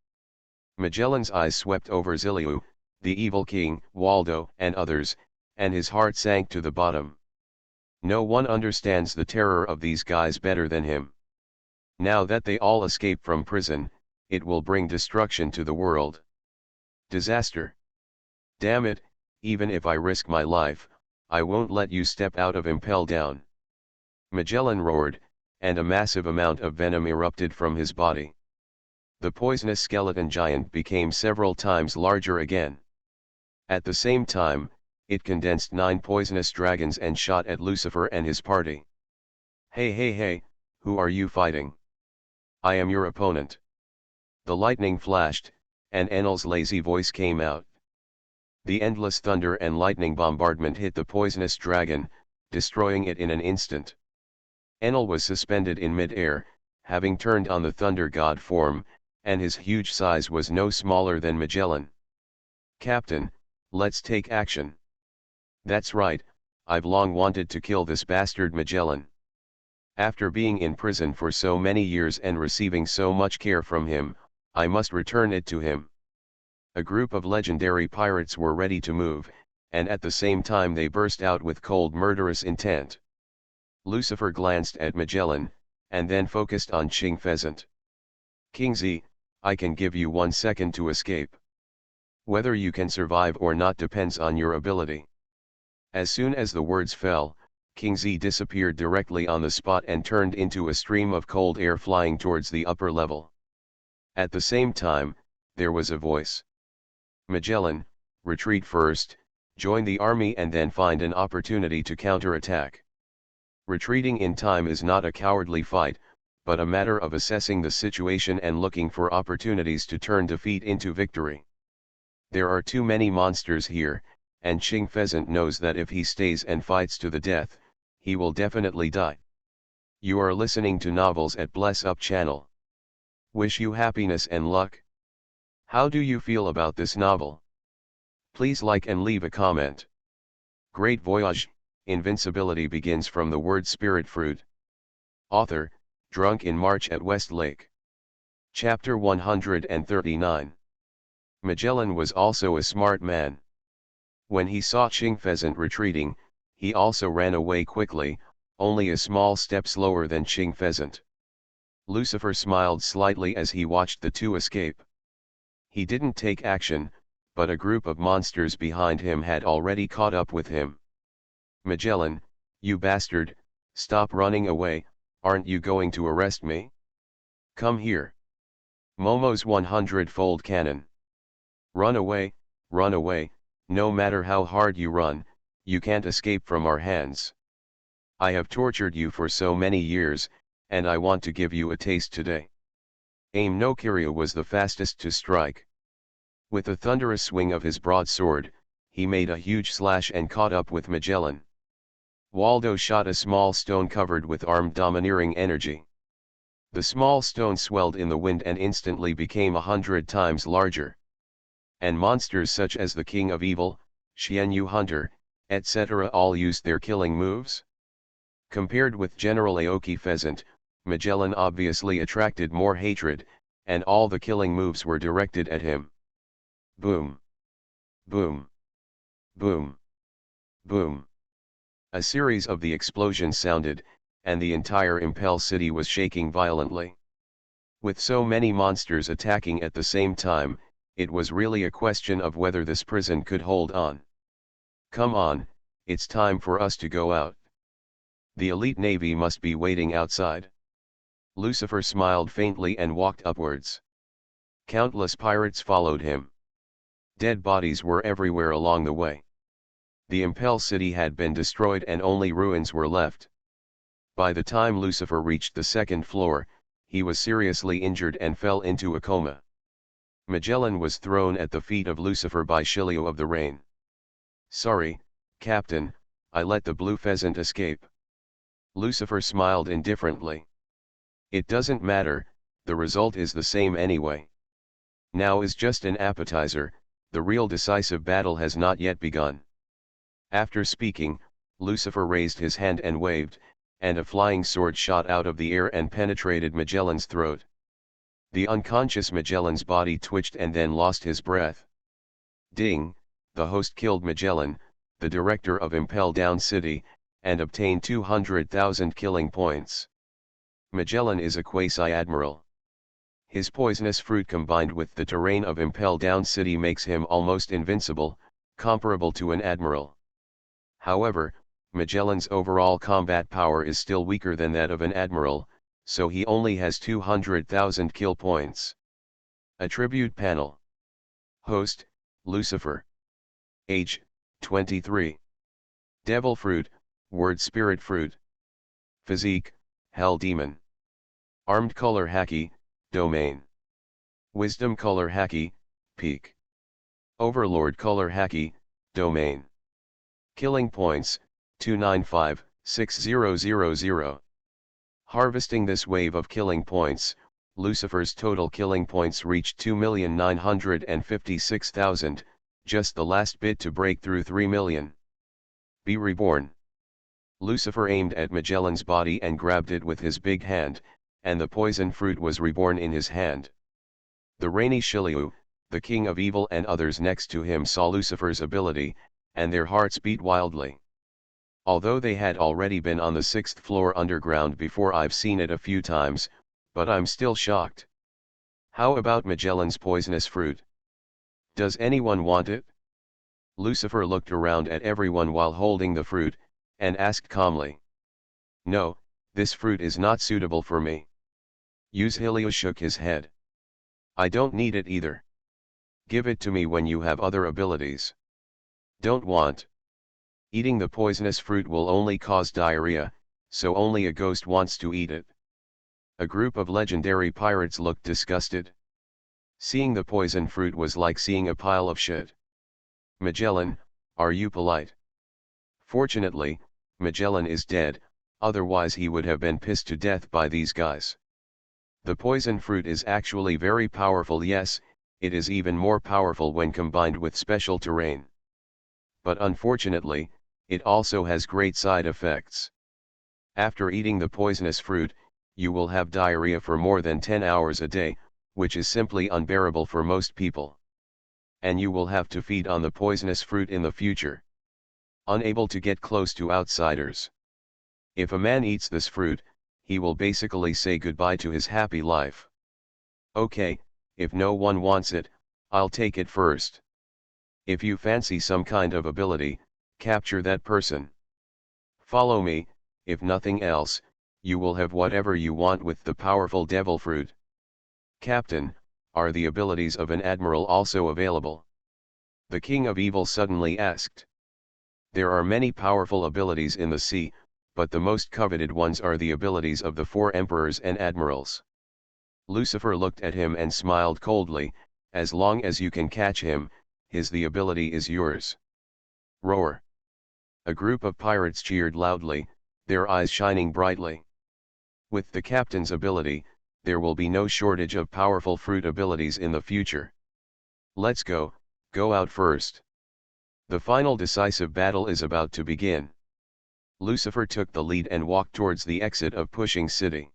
Magellan's eyes swept over Ziliu, the evil king, Waldo, and others, and his heart sank to the bottom. No one understands the terror of these guys better than him. Now that they all escape from prison, it will bring destruction to the world. Disaster. Damn it, even if I risk my life, I won't let you step out of Impel Down. Magellan roared, and a massive amount of venom erupted from his body. The poisonous skeleton giant became several times larger again. At the same time, it condensed 9 poisonous dragons and shot at Lucifer and his party. "Hey hey hey, who are you fighting? I am your opponent." The lightning flashed, and Enel's lazy voice came out. The endless thunder and lightning bombardment hit the poisonous dragon, destroying it in an instant. Enel was suspended in mid-air, having turned on the thunder god form, and his huge size was no smaller than Magellan. "Captain, let's take action." "That's right, I've long wanted to kill this bastard Magellan. After being in prison for so many years and receiving so much care from him, I must return it to him." A group of legendary pirates were ready to move, and at the same time they burst out with cold murderous intent. Lucifer glanced at Magellan, and then focused on Ching Pheasant. "King Z, I can give you 1 second to escape. Whether you can survive or not depends on your ability." As soon as the words fell, King Z disappeared directly on the spot and turned into a stream of cold air flying towards the upper level. At the same time, there was a voice. "Magellan, retreat first, join the army and then find an opportunity to counterattack. Retreating in time is not a cowardly fight, but a matter of assessing the situation and looking for opportunities to turn defeat into victory. There are too many monsters here, and Ching Pheasant knows that if he stays and fights to the death, he will definitely die." You are listening to Novels at Bless Up channel. Wish you happiness and luck. How do you feel about this novel? Please like and leave a comment. Great Voyage, Invincibility begins from the word spirit fruit. Author, Drunk in March at West Lake. Chapter 139. Magellan was also a smart man. When he saw Ching Pheasant retreating, he also ran away quickly, only a small step slower than Ching Pheasant. Lucifer smiled slightly as he watched the two escape. He didn't take action, but a group of monsters behind him had already caught up with him. Magellan, you bastard, stop running away, aren't you going to arrest me? Come here. Momo's 100-fold cannon. Run away, no matter how hard you run, you can't escape from our hands. I have tortured you for so many years, and I want to give you a taste today. Aim no Kiryu was the fastest to strike. With a thunderous swing of his broadsword, he made a huge slash and caught up with Magellan. Waldo shot a small stone covered with armed domineering energy. The small stone swelled in the wind and instantly became 100 times larger. And monsters such as the King of Evil, Xianyu Hunter, etc. all used their killing moves. Compared with General Aoki Pheasant, Magellan obviously attracted more hatred, and all the killing moves were directed at him. Boom! Boom! Boom! Boom! A series of the explosions sounded, and the entire Impel City was shaking violently. With so many monsters attacking at the same time, it was really a question of whether this prison could hold on. Come on, it's time for us to go out. The elite navy must be waiting outside. Lucifer smiled faintly and walked upwards. Countless pirates followed him. Dead bodies were everywhere along the way. The Impel City had been destroyed and only ruins were left. By the time Lucifer reached the second floor, he was seriously injured and fell into a coma. Magellan was thrown at the feet of Lucifer by Shilio of the Rain. Sorry, Captain, I let the blue pheasant escape. Lucifer smiled indifferently. It doesn't matter, the result is the same anyway. Now is just an appetizer, the real decisive battle has not yet begun. After speaking, Lucifer raised his hand and waved, and a flying sword shot out of the air and penetrated Magellan's throat. The unconscious Magellan's body twitched and then lost his breath. Ding, the host killed Magellan, the director of Impel Down City, and obtained 200,000 killing points. Magellan is a quasi-admiral. His poisonous fruit combined with the terrain of Impel Down City makes him almost invincible, comparable to an admiral. However, Magellan's overall combat power is still weaker than that of an admiral, so he only has 200,000 kill points. Attribute panel. Host, Lucifer. Age, 23. Devil fruit, word spirit fruit. Physique, hell demon. Armed color haki, domain. Wisdom color haki, peak. Overlord color haki, domain. Killing points, 295,6000. Harvesting this wave of killing points, Lucifer's total killing points reached 2,956,000, just the last bit to break through 3 million. Be reborn. Lucifer aimed at Magellan's body and grabbed it with his big hand, and the poison fruit was reborn in his hand. The rainy Shilio, the king of evil and others next to him saw Lucifer's ability, and their hearts beat wildly. Although they had already been on the 6th floor underground before, I've seen it a few times, but I'm still shocked. How about Magellan's poisonous fruit? Does anyone want it? Lucifer looked around at everyone while holding the fruit, and asked calmly. No, this fruit is not suitable for me. Helio shook his head. I don't need it either. Give it to me when you have other abilities. Don't want. Eating the poisonous fruit will only cause diarrhea, so only a ghost wants to eat it. A group of legendary pirates looked disgusted. Seeing the poison fruit was like seeing a pile of shit. Magellan, are you polite? Fortunately, Magellan is dead, otherwise he would have been pissed to death by these guys. The poison fruit is actually very powerful. Yes, it is even more powerful when combined with special terrain. But unfortunately, it also has great side effects. After eating the poisonous fruit, you will have diarrhea for more than 10 hours a day, which is simply unbearable for most people. And you will have to feed on the poisonous fruit in the future. Unable to get close to outsiders. If a man eats this fruit, he will basically say goodbye to his happy life. Okay, if no one wants it, I'll take it first. If you fancy some kind of ability, capture that person. Follow me, if nothing else, you will have whatever you want with the powerful devil fruit. Captain, are the abilities of an admiral also available? The king of evil suddenly asked. There are many powerful abilities in the sea, but the most coveted ones are the abilities of the 4 emperors and admirals. Lucifer looked at him and smiled coldly. As long as you can catch him, the ability is yours. Roar. A group of pirates cheered loudly, their eyes shining brightly. With the captain's ability, there will be no shortage of powerful fruit abilities in the future. Let's go out first. The final decisive battle is about to begin. Lucifer took the lead and walked towards the exit of Pushing City.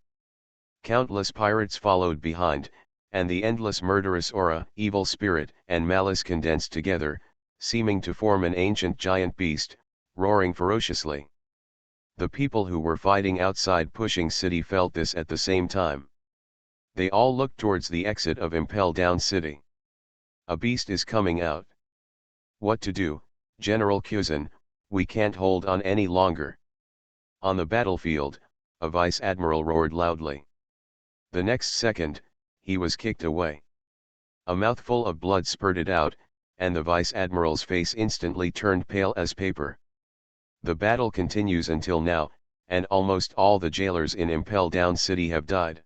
Countless pirates followed behind, and the endless murderous aura, evil spirit, and malice condensed together, seeming to form an ancient giant beast, roaring ferociously. The people who were fighting outside Pushing City felt this at the same time. They all looked towards the exit of Impel Down City. A beast is coming out. What to do, General Kuzan? We can't hold on any longer. On the battlefield, a vice admiral roared loudly. The next second, he was kicked away. A mouthful of blood spurted out, and the vice admiral's face instantly turned pale as paper. The battle continues until now, and almost all the jailers in Impel Down City have died.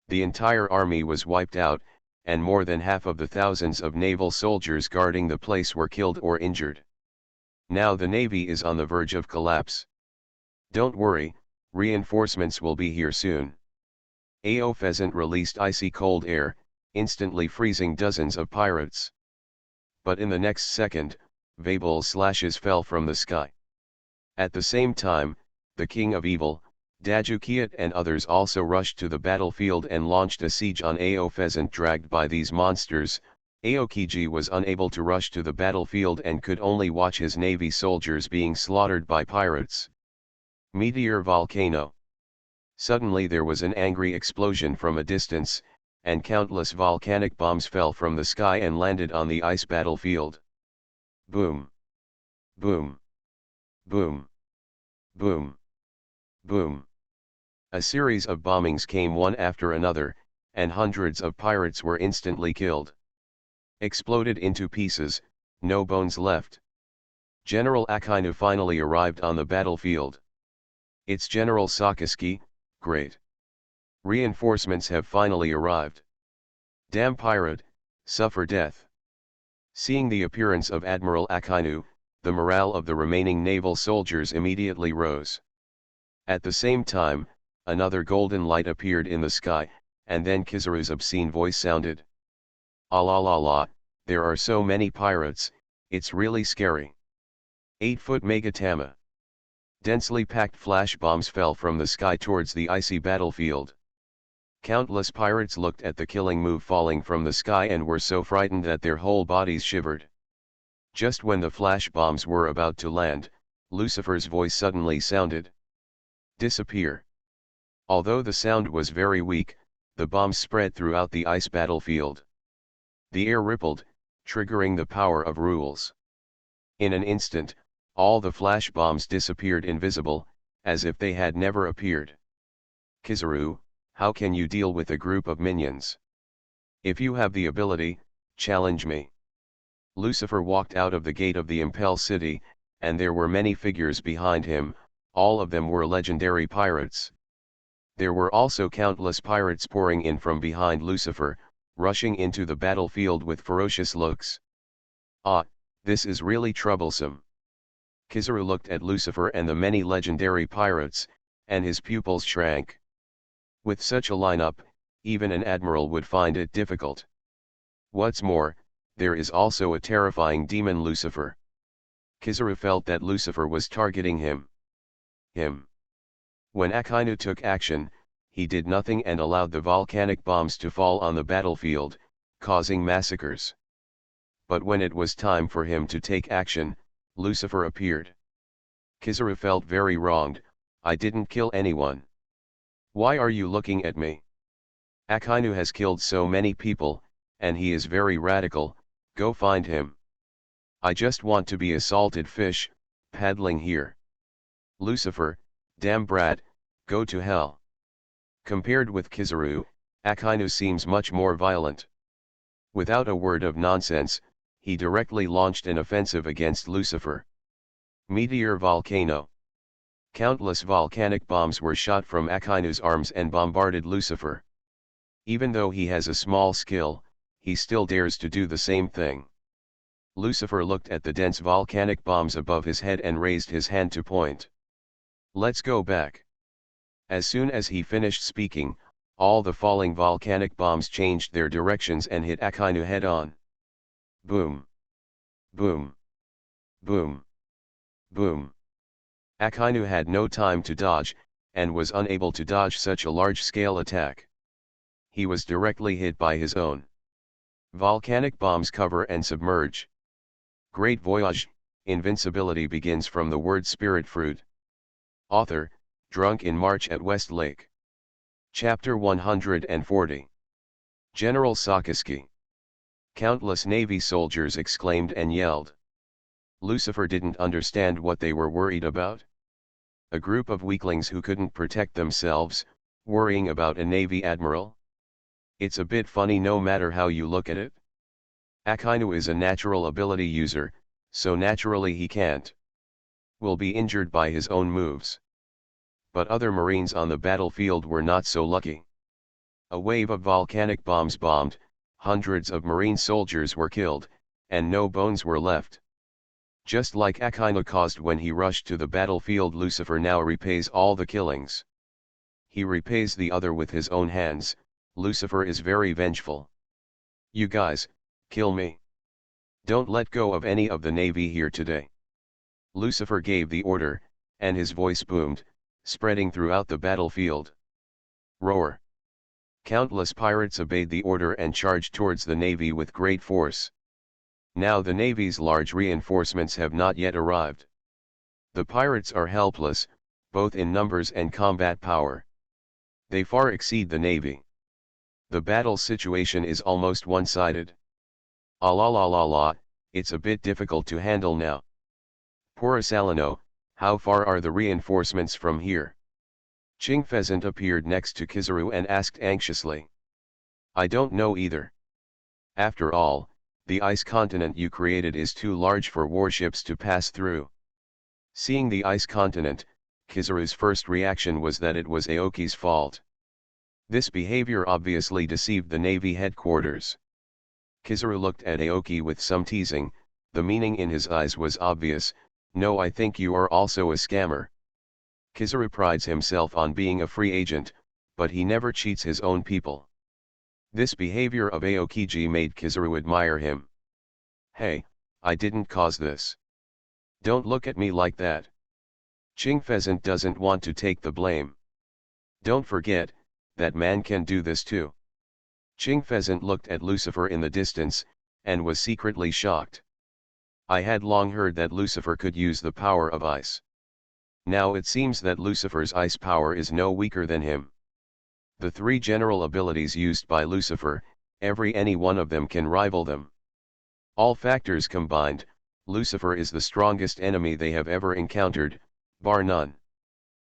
The entire army was wiped out, and more than half of the thousands of naval soldiers guarding the place were killed or injured. Now the navy is on the verge of collapse. Don't worry, reinforcements will be here soon. AO Pheasant released icy cold air, instantly freezing dozens of pirates. But in the next second, Vabel's slashes fell from the sky. At the same time, the King of Evil, Dajukiat and others also rushed to the battlefield and launched a siege on AO Pheasant. Dragged by these monsters, Aokiji was unable to rush to the battlefield and could only watch his navy soldiers being slaughtered by pirates. Meteor Volcano. Suddenly there was an angry explosion from a distance, and countless volcanic bombs fell from the sky and landed on the ice battlefield. Boom! Boom! Boom! Boom! Boom! A series of bombings came one after another, and hundreds of pirates were instantly killed. Exploded into pieces, no bones left. General Akainu finally arrived on the battlefield. It's General Sakaski, great. Reinforcements have finally arrived. Damn pirate, suffer death. Seeing the appearance of Admiral Akainu, the morale of the remaining naval soldiers immediately rose. At the same time, another golden light appeared in the sky, and then Kizaru's obscene voice sounded. "Ah la la la, there are so many pirates, it's really scary." 8-foot Megatama. Densely packed flash bombs fell from the sky towards the icy battlefield. Countless pirates looked at the killing move falling from the sky and were so frightened that their whole bodies shivered. Just when the flash bombs were about to land, Lucifer's voice suddenly sounded. "Disappear." Although the sound was very weak, the bombs spread throughout the ice battlefield. The air rippled, triggering the power of rules. In an instant, all the flash bombs disappeared invisible, as if they had never appeared. "Kizaru, how can you deal with a group of minions? If you have the ability, challenge me." Lucifer walked out of the gate of the Impel City, and there were many figures behind him, all of them were legendary pirates. There were also countless pirates pouring in from behind Lucifer, rushing into the battlefield with ferocious looks. "Ah, this is really troublesome." Kizaru looked at Lucifer and the many legendary pirates, and his pupils shrank. With such a lineup, even an admiral would find it difficult. What's more, there is also a terrifying demon Lucifer. Kizaru felt that Lucifer was targeting him. When Akainu took action, he did nothing and allowed the volcanic bombs to fall on the battlefield, causing massacres. But when it was time for him to take action, Lucifer appeared. Kizaru felt very wronged. "I didn't kill anyone. Why are you looking at me? Akainu has killed so many people, and he is very radical, go find him. I just want to be a salted fish, paddling here. Lucifer, damn brat, go to hell. Compared with Kizaru, Akainu seems much more violent. Without a word of nonsense, he directly launched an offensive against Lucifer. Meteor volcano. Countless volcanic bombs were shot from Akainu's arms and bombarded Lucifer. Even though he has a small skill, he still dares to do the same thing. Lucifer looked at the dense volcanic bombs above his head and raised his hand to point. Let's go back. As soon as he finished speaking, all the falling volcanic bombs changed their directions and hit Akainu head on. Boom. Boom. Boom. Boom. Akainu had no time to dodge, and was unable to dodge such a large-scale attack. He was directly hit by his own volcanic bombs cover and submerge. Great Voyage, Invincibility begins from the word spirit fruit. Author, Drunk in March at West Lake. Chapter 140. General Sakaski. Countless Navy soldiers exclaimed and yelled. Lucifer didn't understand what they were worried about. A group of weaklings who couldn't protect themselves, worrying about a Navy admiral? It's a bit funny no matter how you look at it. Akainu is a natural ability user, so naturally he will be injured by his own moves. But other Marines on the battlefield were not so lucky. A wave of volcanic bombs bombed, hundreds of Marine soldiers were killed, and no bones were left. Just like Akainu caused when he rushed to the battlefield, Lucifer now repays all the killings. He repays the other with his own hands. Lucifer is very vengeful. You guys, kill me. Don't let go of any of the Navy here today. Lucifer gave the order, and his voice boomed, spreading throughout the battlefield. Roar. Countless pirates obeyed the order and charged towards the Navy with great force. Now the Navy's large reinforcements have not yet arrived. The pirates are helpless, both in numbers and combat power. They far exceed the Navy. The battle situation is almost one-sided. Ah la la la la, it's a bit difficult to handle now. Porisalino, how far are the reinforcements from here? Ching Pheasant appeared next to Kizaru and asked anxiously. I don't know either. After all, the ice continent you created is too large for warships to pass through. Seeing the ice continent, Kizaru's first reaction was that it was Aoki's fault. This behavior obviously deceived the Navy headquarters. Kizaru looked at Aoki with some teasing, the meaning in his eyes was obvious. No, I think you are also a scammer. Kizaru prides himself on being a free agent, but he never cheats his own people. This behavior of Aokiji made Kizaru admire him. Hey, I didn't cause this. Don't look at me like that. Ching Pheasant doesn't want to take the blame. Don't forget, that man can do this too. Ching Pheasant looked at Lucifer in the distance, and was secretly shocked. I had long heard that Lucifer could use the power of ice. Now it seems that Lucifer's ice power is no weaker than him. The three general abilities used by Lucifer, any one of them can rival them. All factors combined, Lucifer is the strongest enemy they have ever encountered, bar none.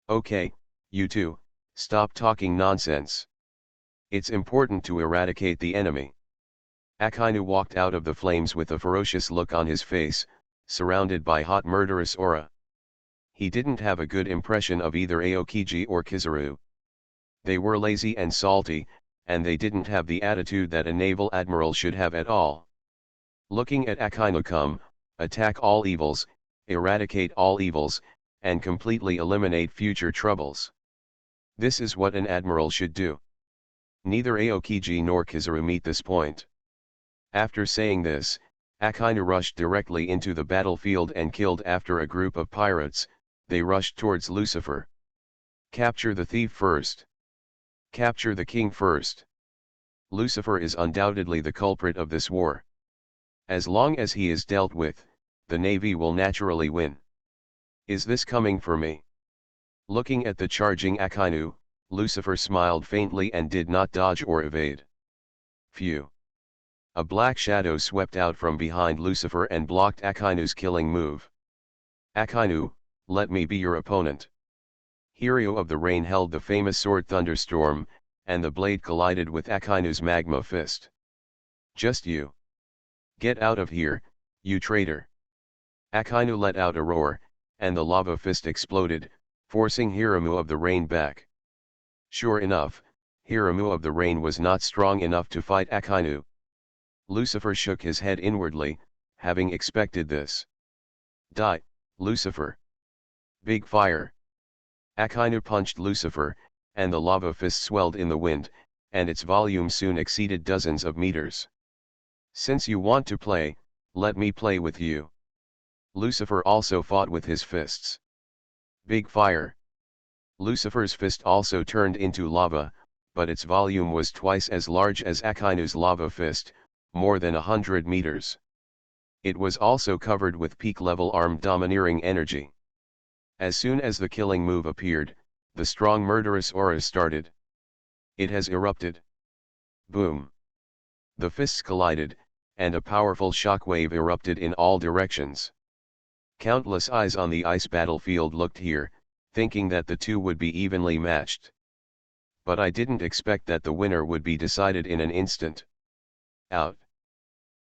Okay, you two, stop talking nonsense. It's important to eradicate the enemy. Akainu walked out of the flames with a ferocious look on his face, surrounded by hot murderous aura. He didn't have a good impression of either Aokiji or Kizaru. They were lazy and salty, and they didn't have the attitude that a naval admiral should have at all. Looking at Akainu come, attack all evils, eradicate all evils, and completely eliminate future troubles. This is what an admiral should do. Neither Aokiji nor Kizaru meet this point. After saying this, Akainu rushed directly into the battlefield and killed after a group of pirates. They rushed towards Lucifer. Capture the thief first. Capture the king first. Lucifer is undoubtedly the culprit of this war. As long as he is dealt with, the Navy will naturally win. Is this coming for me? Looking at the charging Akainu, Lucifer smiled faintly and did not dodge or evade. Phew. A black shadow swept out from behind Lucifer and blocked Akainu's killing move. Akainu, let me be your opponent. Hero of the Rain held the famous sword Thunderstorm, and the blade collided with Akainu's magma fist. Just you. Get out of here, you traitor. Akainu let out a roar, and the lava fist exploded, forcing Hiramu of the Rain back. Sure enough, Hiramu of the Rain was not strong enough to fight Akainu. Lucifer shook his head inwardly, having expected this. Die, Lucifer. Big fire. Akainu punched Lucifer, and the lava fist swelled in the wind, and its volume soon exceeded dozens of meters. Since you want to play, let me play with you. Lucifer also fought with his fists. Big fire. Lucifer's fist also turned into lava, but its volume was twice as large as Akainu's lava fist, more than 100 meters. It was also covered with peak-level armed domineering energy. As soon as the killing move appeared, the strong murderous aura started. It has erupted. Boom. The fists collided, and a powerful shockwave erupted in all directions. Countless eyes on the ice battlefield looked here, thinking that the two would be evenly matched. But I didn't expect that the winner would be decided in an instant. Out.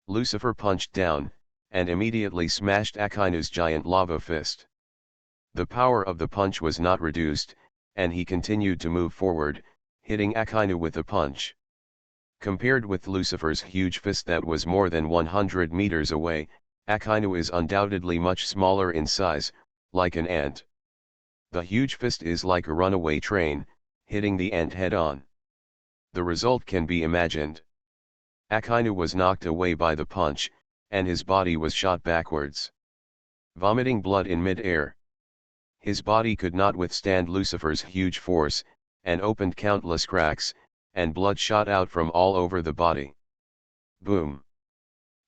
Lucifer punched down, and immediately smashed Akainu's giant lava fist. The power of the punch was not reduced, and he continued to move forward, hitting Akainu with a punch. Compared with Lucifer's huge fist that was more than 100 meters away, Akainu is undoubtedly much smaller in size, like an ant. The huge fist is like a runaway train, hitting the ant head-on. The result can be imagined. Akainu was knocked away by the punch, and his body was shot backwards, vomiting blood in mid-air. His body could not withstand Lucifer's huge force, and opened countless cracks, and blood shot out from all over the body. Boom!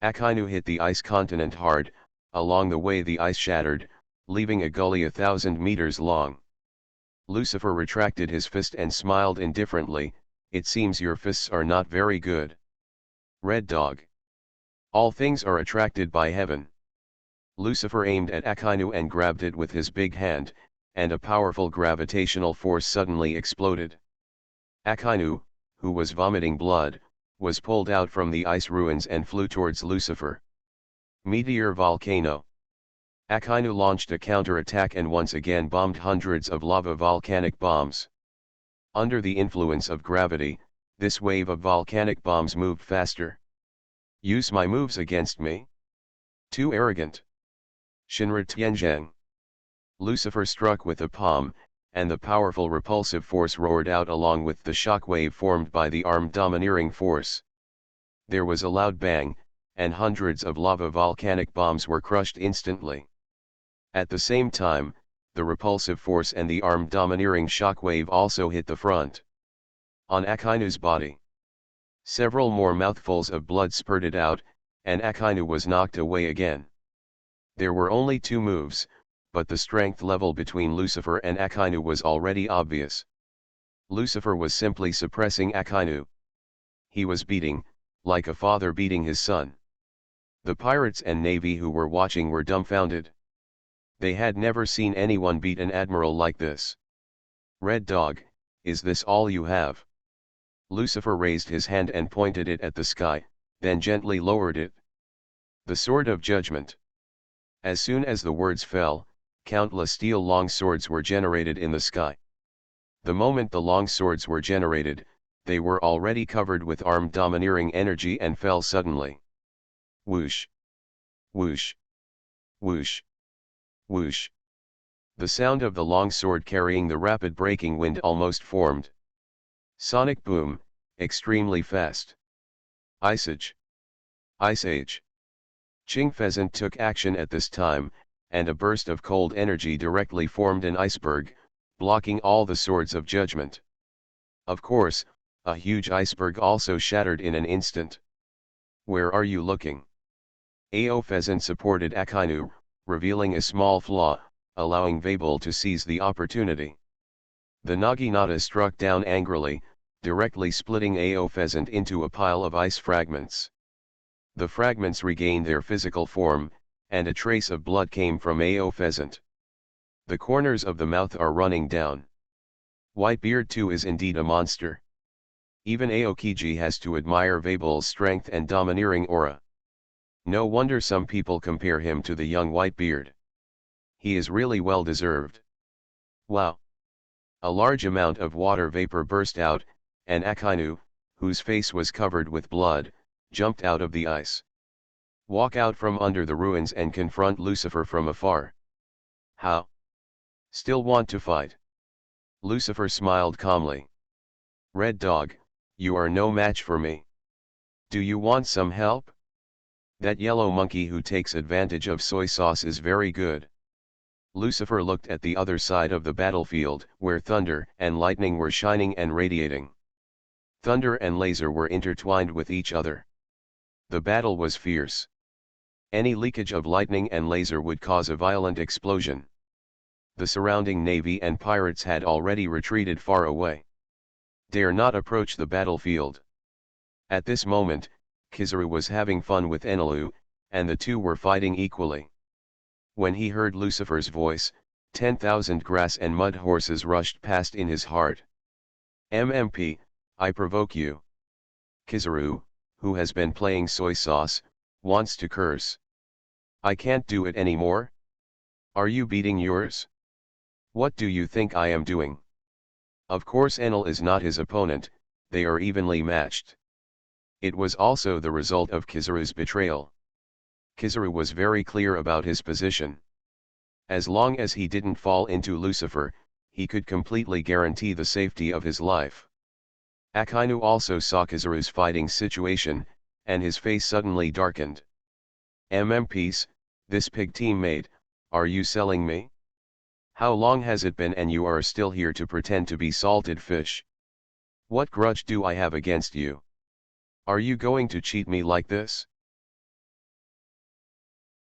Akainu hit the ice continent hard. Along the way the ice shattered, leaving a gully 1,000 meters long. Lucifer retracted his fist and smiled indifferently. It seems your fists are not very good. Red Dog. All things are attracted by heaven. Lucifer aimed at Akainu and grabbed it with his big hand, and a powerful gravitational force suddenly exploded. Akainu, who was vomiting blood, was pulled out from the ice ruins and flew towards Lucifer. Meteor Volcano. Akainu launched a counter-attack and once again bombed hundreds of lava volcanic bombs. Under the influence of gravity, this wave of volcanic bombs moved faster. Use my moves against me? Too arrogant. Shinra Tianzheng. Lucifer struck with a palm, and the powerful repulsive force roared out along with the shockwave formed by the armed domineering force. There was a loud bang, and hundreds of lava volcanic bombs were crushed instantly. At the same time, the repulsive force and the armed domineering shockwave also hit the front. On Akainu's body, several more mouthfuls of blood spurted out, and Akainu was knocked away again. There were only 2 moves, but the strength level between Lucifer and Akainu was already obvious. Lucifer was simply suppressing Akainu. He was beating, like a father beating his son. The pirates and navy who were watching were dumbfounded. They had never seen anyone beat an admiral like this. Red Dog, is this all you have? Lucifer raised his hand and pointed it at the sky, then gently lowered it. The Sword of Judgment. As soon as the words fell, countless steel long swords were generated in the sky. The moment the long swords were generated, they were already covered with armed domineering energy and fell suddenly. Whoosh! Whoosh! Whoosh! Whoosh! The sound of the long sword carrying the rapid breaking wind almost formed. Sonic boom, extremely fast. Ice Age. Ice Age. Qing Pheasant took action at this time, and a burst of cold energy directly formed an iceberg, blocking all the swords of judgment. Of course, a huge iceberg also shattered in an instant. Where are you looking? Ao Pheasant supported Akainu, revealing a small flaw, allowing Vabel to seize the opportunity. The Naginata struck down angrily, directly splitting Ao Pheasant into a pile of ice fragments. The fragments regained their physical form, and a trace of blood came from Ao pheasant. The corners of the mouth are running down. Whitebeard too is indeed a monster. Even Aokiji has to admire Vabel's strength and domineering aura. No wonder some people compare him to the young Whitebeard. He is really well deserved. Wow! A large amount of water vapor burst out, and Akainu, whose face was covered with blood, jumped out of the ice. Walk out from under the ruins and confront Lucifer from afar. How? Still want to fight? Lucifer smiled calmly. Red Dog, you are no match for me. Do you want some help? That yellow monkey who takes advantage of soy sauce is very good. Lucifer looked at the other side of the battlefield, where thunder and lightning were shining and radiating. Thunder and laser were intertwined with each other. The battle was fierce. Any leakage of lightning and laser would cause a violent explosion. The surrounding navy and pirates had already retreated far away. Dare not approach the battlefield. At this moment, Kizaru was having fun with Enelu, and the two were fighting equally. When he heard Lucifer's voice, 10,000 grass and mud horses rushed past in his heart. MMP, I provoke you. Kizaru, who has been playing soy sauce, wants to curse. I can't do it anymore. Are you beating yours? What do you think I am doing? Of course Enel is not his opponent, they are evenly matched. It was also the result of Kizaru's betrayal. Kizaru was very clear about his position. As long as he didn't fall into Lucifer, he could completely guarantee the safety of his life. Akainu also saw Kizaru's fighting situation, and his face suddenly darkened. MMPs, this pig teammate, are you selling me? How long has it been and you are still here to pretend to be salted fish? What grudge do I have against you? Are you going to cheat me like this?